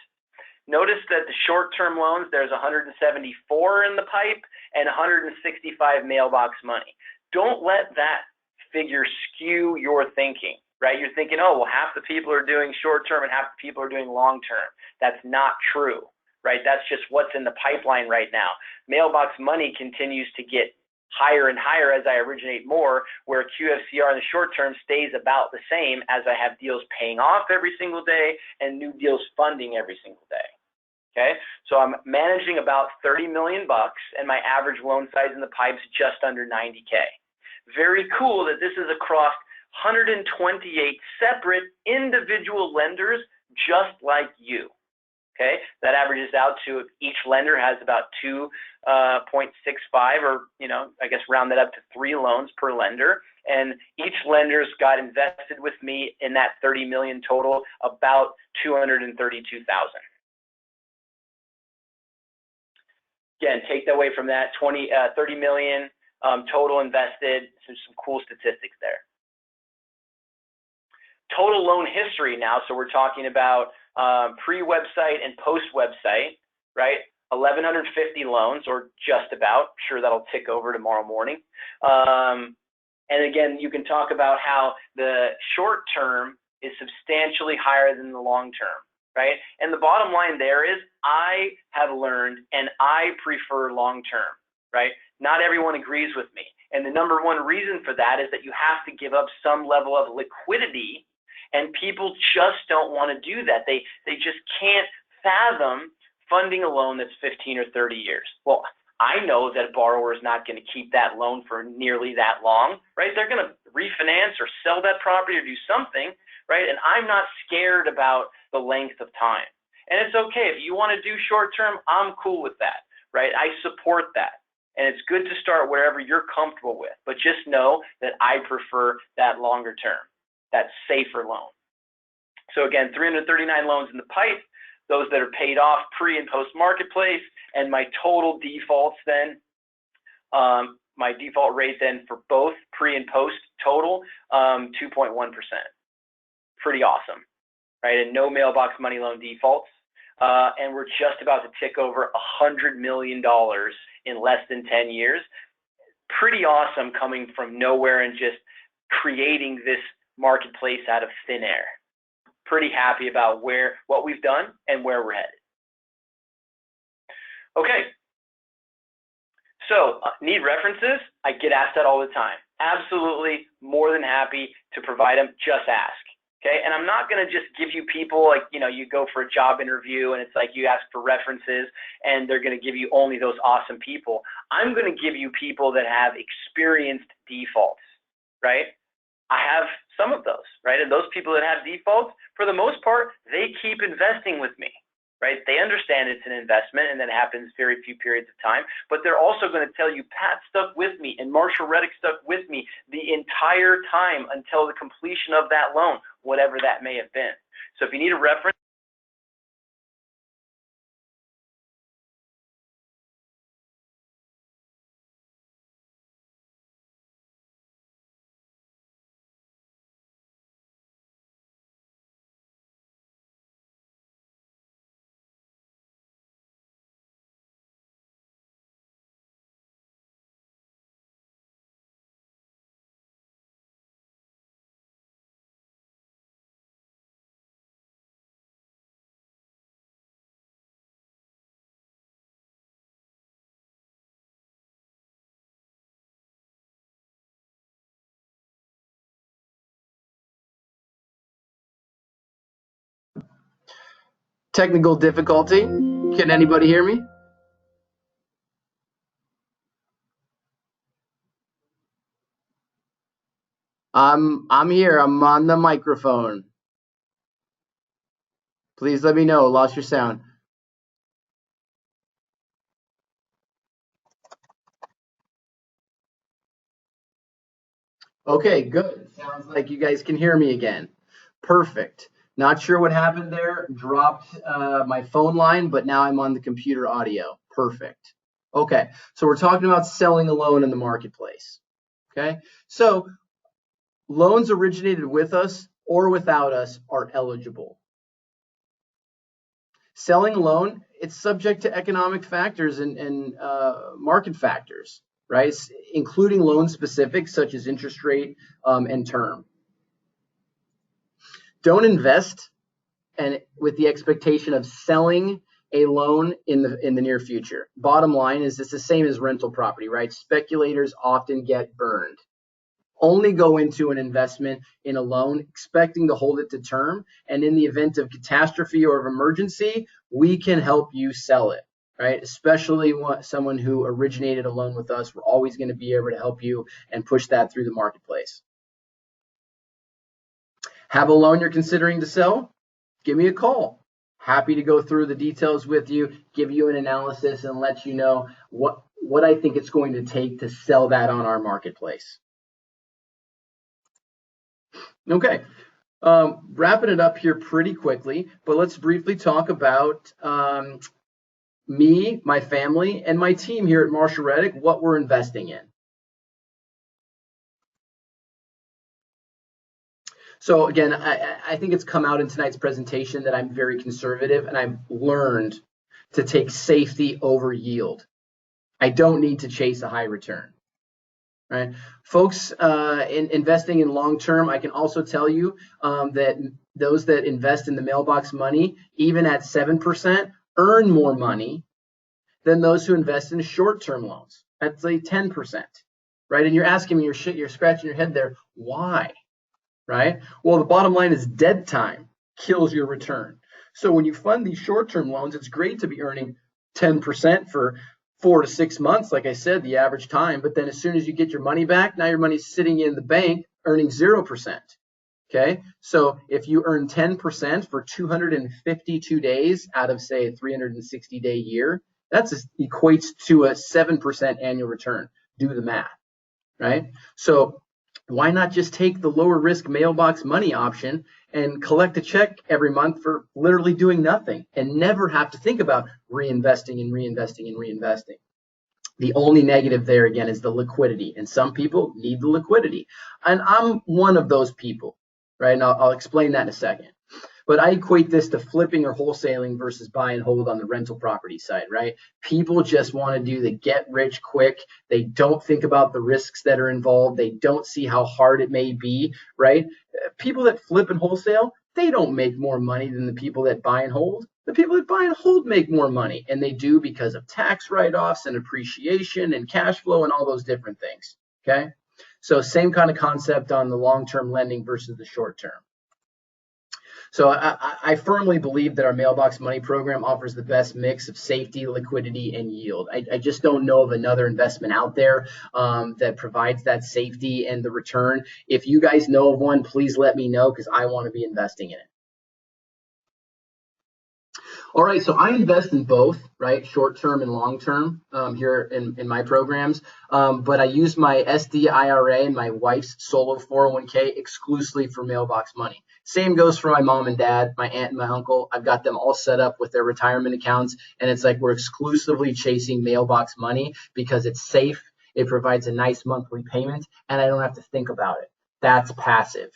Notice that the short-term loans, there's 174 in the pipe and 165 mailbox money. Don't let that figure skew your thinking, right? You're thinking, oh, well, half the people are doing short-term and half the people are doing long-term. That's not true, right? That's just what's in the pipeline right now. Mailbox money continues to get higher and higher as I originate more, where QFCR in the short term stays about the same as I have deals paying off every single day and new deals funding every single day. Okay, so I'm managing about 30 million bucks and my average loan size in the pipe's just under 90K. Very cool that this is across 128 separate individual lenders just like you. Okay, that averages out to each lender has about 2.65 or, I guess round that up to 3 loans per lender. And each lender's got invested with me in that 30 million total, about 232,000. Again, take that away from that 30 million total invested. Some cool statistics there. Total loan history now, so we're talking about pre-website and post-website, right? 1,150 loans, or just about. Sure, that'll tick over tomorrow morning. And again, you can talk about how the short term is substantially higher than the long term, right? And the bottom line there is I have learned and I prefer long term, right? Not everyone agrees with me. And the number one reason for that is that you have to give up some level of liquidity, and people just don't want to do that. They just can't fathom funding a loan that's 15 or 30 years. Well, I know that a borrower is not going to keep that loan for nearly that long, right? They're going to refinance or sell that property or do something, right? And I'm not scared about the length of time. And it's okay. If you want to do short term, I'm cool with that, right? I support that. And it's good to start wherever you're comfortable with. But just know that I prefer that longer term, that safer loan. So again, 339 loans in the pipe, those that are paid off pre and post marketplace, and my total defaults then, my default rate then for both pre and post total, 2.1%. Pretty awesome, right? And no mailbox money loan defaults. and we're just about to tick over $100 million in less than 10 years. Pretty awesome coming from nowhere and just creating this marketplace out of thin air. Pretty happy about what we've done and where we're headed. Okay. So, need references? I get asked that all the time. Absolutely, more than happy to provide them. Just ask. Okay, and I'm not going to just give you people like, you go for a job interview and it's like you ask for references and they're going to give you only those awesome people. I'm going to give you people that have experienced defaults, right? I have some of those, right? And those people that have defaults, for the most part, they keep investing with me, right? They understand it's an investment and that happens very few periods of time, but they're also going to tell you, Pat stuck with me and Marshall Reddick stuck with me the entire time until the completion of that loan, whatever that may have been. So if you need a reference, Technical difficulty. Can anybody hear me? I'm here. I'm on the microphone. Please let me know. Lost your sound. Okay, good. Sounds like you guys can hear me again. Perfect. Not sure what happened there. Dropped my phone line, but now I'm on the computer audio. Perfect. Okay, so we're talking about selling a loan in the marketplace. Okay, so loans originated with us or without us are eligible. Selling a loan, it's subject to economic factors and market factors, right? Including loan specifics such as interest rate and term. Don't invest with the expectation of selling a loan in the near future. Bottom line is it's the same as rental property, right? Speculators often get burned. Only go into an investment in a loan expecting to hold it to term, and in the event of catastrophe or of emergency, we can help you sell it, right? Especially someone who originated a loan with us, we're always going to be able to help you and push that through the marketplace. Have a loan you're considering to sell? Give me a call. Happy to go through the details with you, give you an analysis, and let you know what I think it's going to take to sell that on our marketplace. Okay, wrapping it up here pretty quickly, but let's briefly talk about me, my family, and my team here at Marshall Reddick, what we're investing in. So again, I think it's come out in tonight's presentation that I'm very conservative and I've learned to take safety over yield. I don't need to chase a high return. Right, folks, investing in long term, I can also tell you that those that invest in the mailbox money, even at 7%, earn more money than those who invest in short term loans at say 10%. Right, and you're asking me, you're scratching your head there, why? Right? Well, the bottom line is dead time kills your return. So when you fund these short term loans, it's great to be earning 10% for 4 to 6 months, like I said, the average time. But then as soon as you get your money back, now your money's sitting in the bank earning 0%. Okay, so if you earn 10% for 252 days out of, say, a 360-day year, that equates to a 7% annual return. Do the math, right? So why not just take the lower risk mailbox money option and collect a check every month for literally doing nothing and never have to think about reinvesting and reinvesting and reinvesting? The only negative there, again, is the liquidity. And some people need the liquidity. And I'm one of those people, right? And I'll explain that in a second. But I equate this to flipping or wholesaling versus buy and hold on the rental property side, right? People just want to do the get rich quick. They don't think about the risks that are involved. They don't see how hard it may be, right? People that flip and wholesale, they don't make more money than the people that buy and hold. The people that buy and hold make more money, and they do because of tax write-offs and appreciation and cash flow and all those different things, okay? So same kind of concept on the long-term lending versus the short-term. So I firmly believe that our mailbox money program offers the best mix of safety, liquidity, and yield. I just don't know of another investment out there that provides that safety and the return. If you guys know of one, please let me know because I want to be investing in it. All right, so I invest in both, right, short-term and long-term here in my programs, but I use my SD IRA and my wife's solo 401k exclusively for mailbox money. Same goes for my mom and dad, my aunt and my uncle. I've got them all set up with their retirement accounts, and it's like we're exclusively chasing mailbox money because it's safe, it provides a nice monthly payment, and I don't have to think about it. That's passive,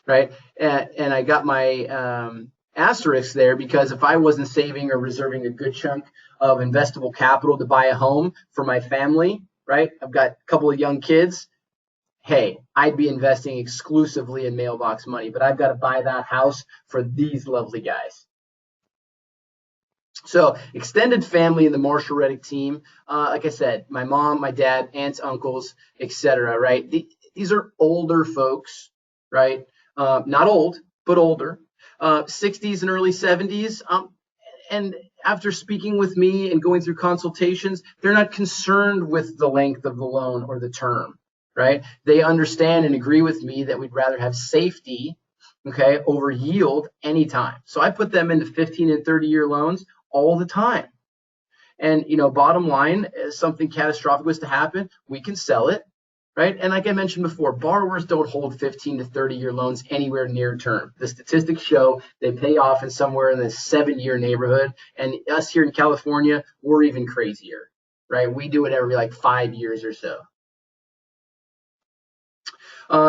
right? And I got my asterisk there because if I wasn't saving or reserving a good chunk of investable capital to buy a home for my family, right? I've got a couple of young kids. Hey, I'd be investing exclusively in mailbox money, but I've got to buy that house for these lovely guys. So extended family in the Marshall Reddick team, like I said, my mom, my dad, aunts, uncles, etc. Right? These are older folks, right? Not old, but older. 60s and early 70s. And after speaking with me and going through consultations, they're not concerned with the length of the loan or the term, right? They understand and agree with me that we'd rather have safety, okay, over yield anytime. So I put them into 15 and 30-year loans all the time. And, you know, bottom line, if something catastrophic was to happen, we can sell it. Right? And like I mentioned before, borrowers don't hold 15 to 30-year loans anywhere near term. The statistics show they pay off in somewhere in the 7-year neighborhood. And us here in California, we're even crazier, right? We do it every like 5 years or so.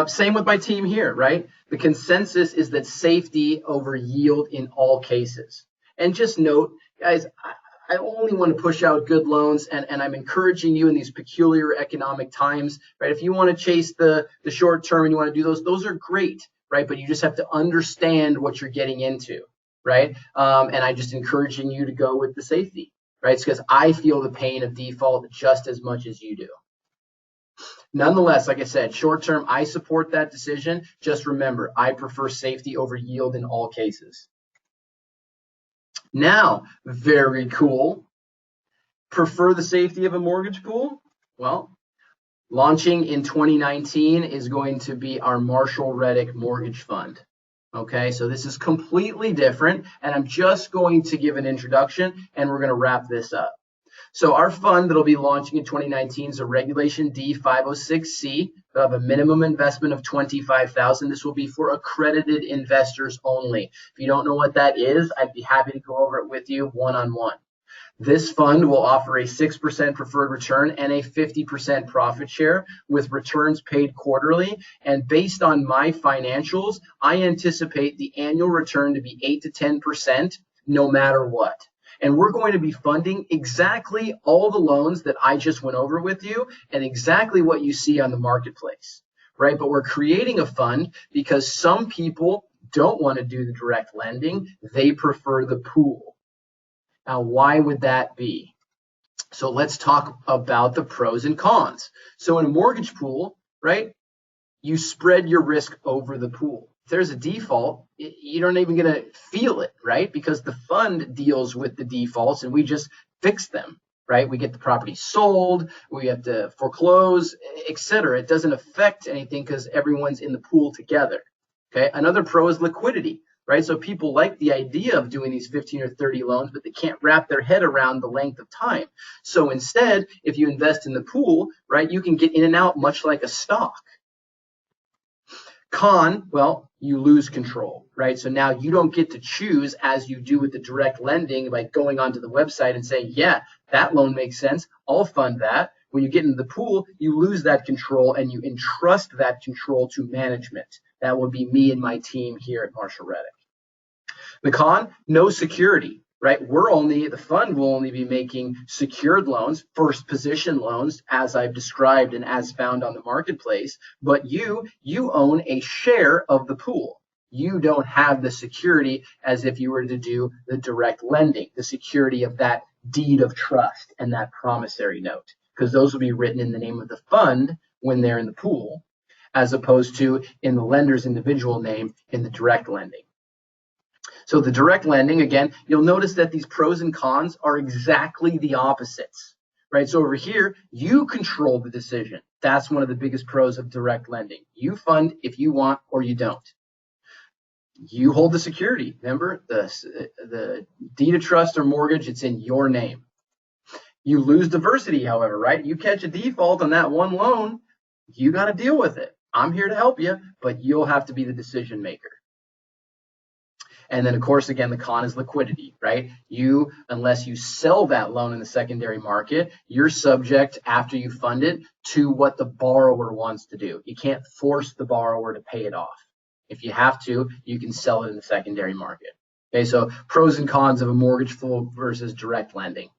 Same with my team here, right? The consensus is that safety over yield in all cases. And just note, guys, I only want to push out good loans, and I'm encouraging you in these peculiar economic times, right? If you want to chase the short term and you want to do those are great, right? But you just have to understand what you're getting into, right? And I'm just encouraging you to go with the safety, right? It's because I feel the pain of default just as much as you do. Nonetheless, like I said, short term, I support that decision. Just remember, I prefer safety over yield in all cases. Now, very cool. Prefer the safety of a mortgage pool? Well, launching in 2019 is going to be our Marshall Reddick Mortgage Fund. Okay, so this is completely different, and I'm just going to give an introduction, and we're going to wrap this up. So our fund that'll be launching in 2019 is a Regulation D 506C. They'll have a minimum investment of $25,000. This will be for accredited investors only. If you don't know what that is, I'd be happy to go over it with you one-on-one. This fund will offer a 6% preferred return and a 50% profit share with returns paid quarterly. And based on my financials, I anticipate the annual return to be 8 to 10% no matter what. And we're going to be funding exactly all the loans that I just went over with you and exactly what you see on the marketplace, right? But we're creating a fund because some people don't want to do the direct lending. They prefer the pool. Now, why would that be? So let's talk about the pros and cons. So in a mortgage pool, right, you spread your risk over the pool. If there's a default, you're not even going to feel it, right? Because the fund deals with the defaults and we just fix them, right? We get the property sold, we have to foreclose, etc. It doesn't affect anything because everyone's in the pool together, okay? Another pro is liquidity, right? So people like the idea of doing these 15 or 30 loans, but they can't wrap their head around the length of time. So instead, if you invest in the pool, right, you can get in and out much like a stock. Con, well, you lose control, right? So now you don't get to choose as you do with the direct lending by going onto the website and saying, yeah, that loan makes sense, I'll fund that. When you get into the pool, you lose that control and you entrust that control to management. That would be me and my team here at Marshall Reddick. The con, no security, right? The fund will only be making secured loans, first position loans, as I've described and as found on the marketplace, but you own a share of the pool. You don't have the security as if you were to do the direct lending, the security of that deed of trust and that promissory note, because those will be written in the name of the fund when they're in the pool, as opposed to in the lender's individual name in the direct lending. So the direct lending, again, you'll notice that these pros and cons are exactly the opposites, right? So over here, you control the decision. That's one of the biggest pros of direct lending. You fund if you want or you don't. You hold the security. Remember, the deed of trust or mortgage, it's in your name. You lose diversity, however, right? You catch a default on that one loan, you got to deal with it. I'm here to help you, but you'll have to be the decision maker. And then, of course, again, the con is liquidity, right? Unless you sell that loan in the secondary market, you're subject, after you fund it, to what the borrower wants to do. You can't force the borrower to pay it off. If you have to, you can sell it in the secondary market. Okay, so pros and cons of a mortgage flow versus direct lending.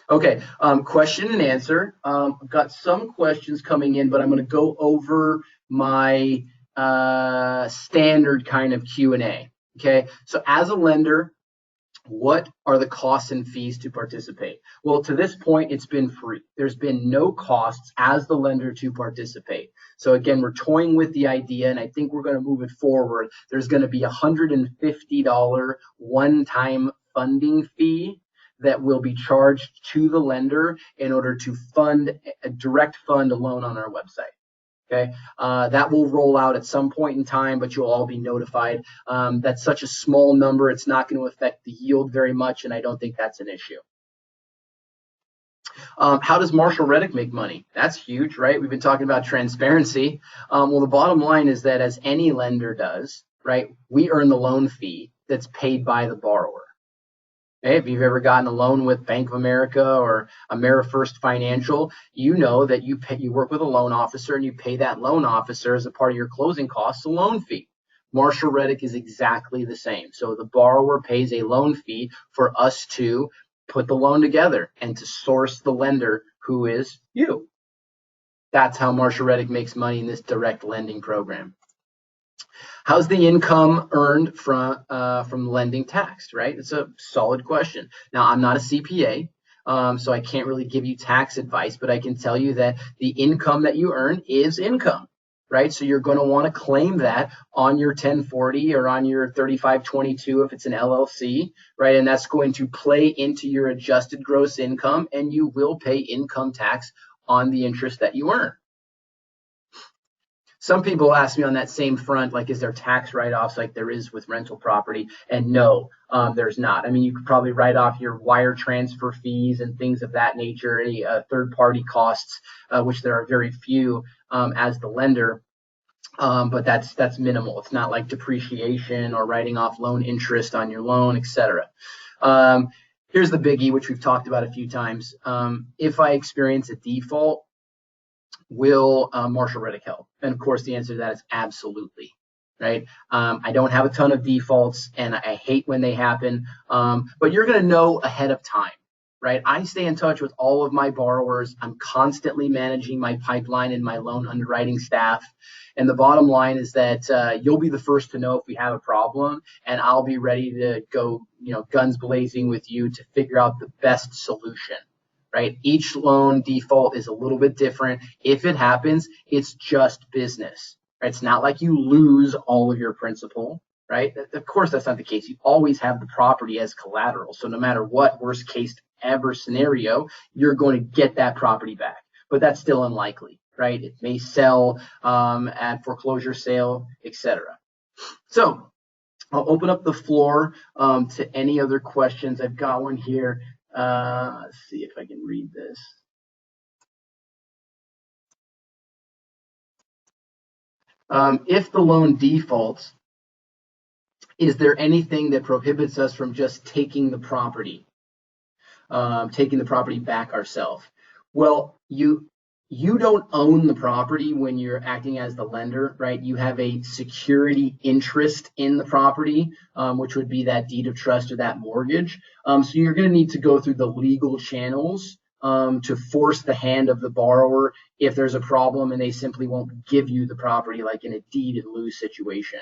Okay, question and answer. I've got some questions coming in, but I'm going to go over my standard kind of Q&A. Okay, so as a lender, what are the costs and fees to participate? Well, to this point, it's been free. There's been no costs as the lender to participate. So again, we're toying with the idea, and I think we're going to move it forward. There's going to be a $150 one-time funding fee that will be charged to the lender in order to direct fund a loan on our website. Okay, that will roll out at some point in time, but you'll all be notified. That's such a small number, it's not going to affect the yield very much, and I don't think that's an issue. How does Marshall Reddick make money? That's huge, right? We've been talking about transparency. Well, the bottom line is that as any lender does, right, we earn the loan fee that's paid by the borrower. Okay, if you've ever gotten a loan with Bank of America or AmeriFirst Financial, you know that you work with a loan officer and you pay that loan officer as a part of your closing costs a loan fee. Marshall Reddick is exactly the same. So the borrower pays a loan fee for us to put the loan together and to source the lender, who is you. That's how Marshall Reddick makes money in this direct lending program. How's the income earned from lending taxed, right? It's a solid question. Now, I'm not a CPA, so I can't really give you tax advice, but I can tell you that the income that you earn is income, right? So you're going to want to claim that on your 1040 or on your 3522 if it's an LLC, right? And that's going to play into your adjusted gross income, and you will pay income tax on the interest that you earn. Some people ask me on that same front, like, is there tax write-offs like there is with rental property? And no, there's not. I mean, you could probably write off your wire transfer fees and things of that nature, any third-party costs, which there are very few as the lender, but that's minimal. It's not like depreciation or writing off loan interest on your loan, etc. Here's the biggie, which we've talked about a few times. If I experience a default, will Marshall Reddick help? And of course, the answer to that is absolutely, right? I don't have a ton of defaults, and I hate when they happen, but you're going to know ahead of time, right? I stay in touch with all of my borrowers. I'm constantly managing my pipeline and my loan underwriting staff. And the bottom line is that you'll be the first to know if we have a problem, and I'll be ready to go, guns blazing with you to figure out the best solution. Right? Each loan default is a little bit different. If it happens, it's just business. Right? It's not like you lose all of your principal, right? Of course, that's not the case. You always have the property as collateral. So no matter what worst case ever scenario, you're going to get that property back. But that's still unlikely, right? It may sell at foreclosure sale, etc. So I'll open up the floor to any other questions. I've got one here. Let's see if I can read this. If the loan defaults, is there anything that prohibits us from just taking the property back ourselves? Well, you you don't own the property when you're acting as the lender, right? You have a security interest in the property, which would be that deed of trust or that mortgage. So you're going to need to go through the legal channels to force the hand of the borrower if there's a problem and they simply won't give you the property, like in a deed in lieu situation.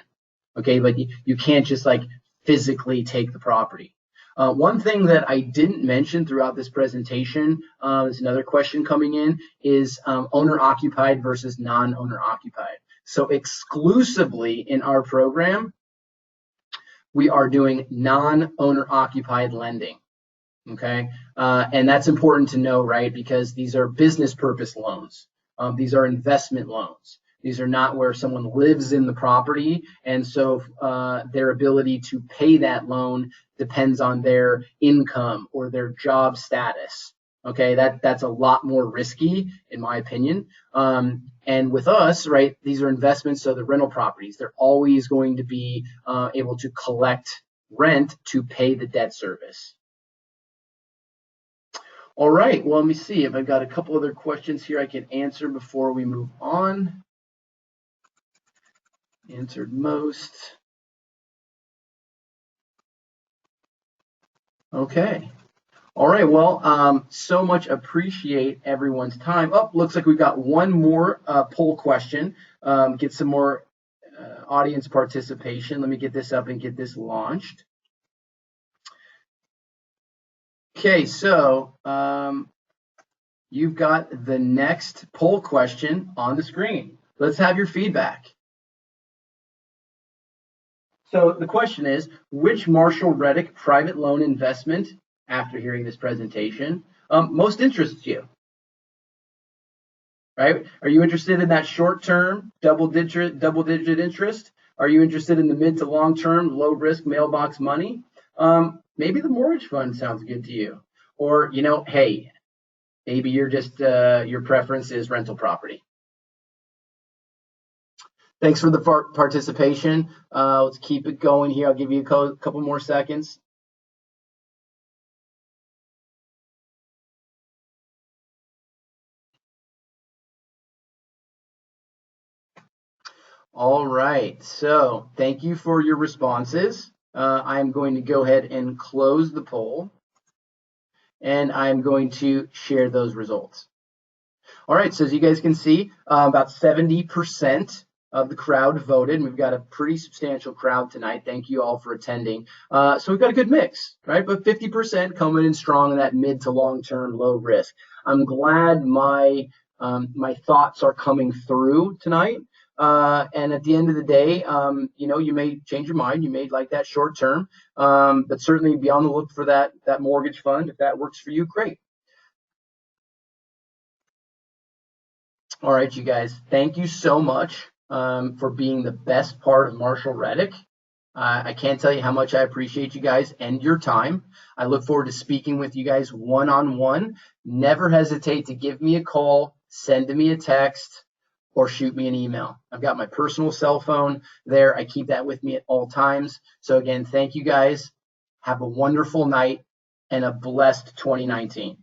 Okay, like you can't just like physically take the property. One thing that I didn't mention throughout this presentation, is another question coming in, is owner-occupied versus non-owner occupied. So exclusively in our program, we are doing non-owner occupied lending. Okay, and that's important to know, right? Because these are business purpose loans. These are investment loans. These are not where someone lives in the property, and so their ability to pay that loan depends on their income or their job status. Okay, that's a lot more risky, in my opinion. And with us, right, these are investments, so the rental properties, they're always going to be able to collect rent to pay the debt service. All right, well, let me see if I've got a couple other questions here I can answer before we move on. Answered most. Okay. All right, well, so much appreciate everyone's time. Oh, looks like we've got one more poll question. Get some more audience participation. Let me get this up and get this launched. Okay, so you've got the next poll question on the screen. Let's have your feedback. So the question is, which Marshall Reddick private loan investment, after hearing this presentation, most interests you? Right? Are you interested in that short-term double-digit interest? Are you interested in the mid to long-term low-risk mailbox money? Maybe the mortgage fund sounds good to you. Or, you know, hey, maybe you're just your preference is rental property. Thanks for the participation. Let's keep it going here. I'll give you a couple more seconds. All right, so thank you for your responses. I'm going to go ahead and close the poll, and I'm going to share those results. All right, so as you guys can see, about 70% of the crowd voted, and we've got a pretty substantial crowd tonight. Thank you all for attending. So we've got a good mix, right? But 50% coming in strong in that mid to long-term low risk. I'm glad my thoughts are coming through tonight. And at the end of the day, you know, you may change your mind. You may like that short term, but certainly be on the look for that mortgage fund. If that works for you, great. All right, you guys, thank you so much for being the best part of Marshall Reddick. I can't tell you how much I appreciate you guys and your time. I look forward to speaking with you guys one-on-one. Never hesitate to give me a call, send me a text, or shoot me an email. I've got my personal cell phone there. I keep that with me at all times. So again, thank you guys. Have a wonderful night and a blessed 2019.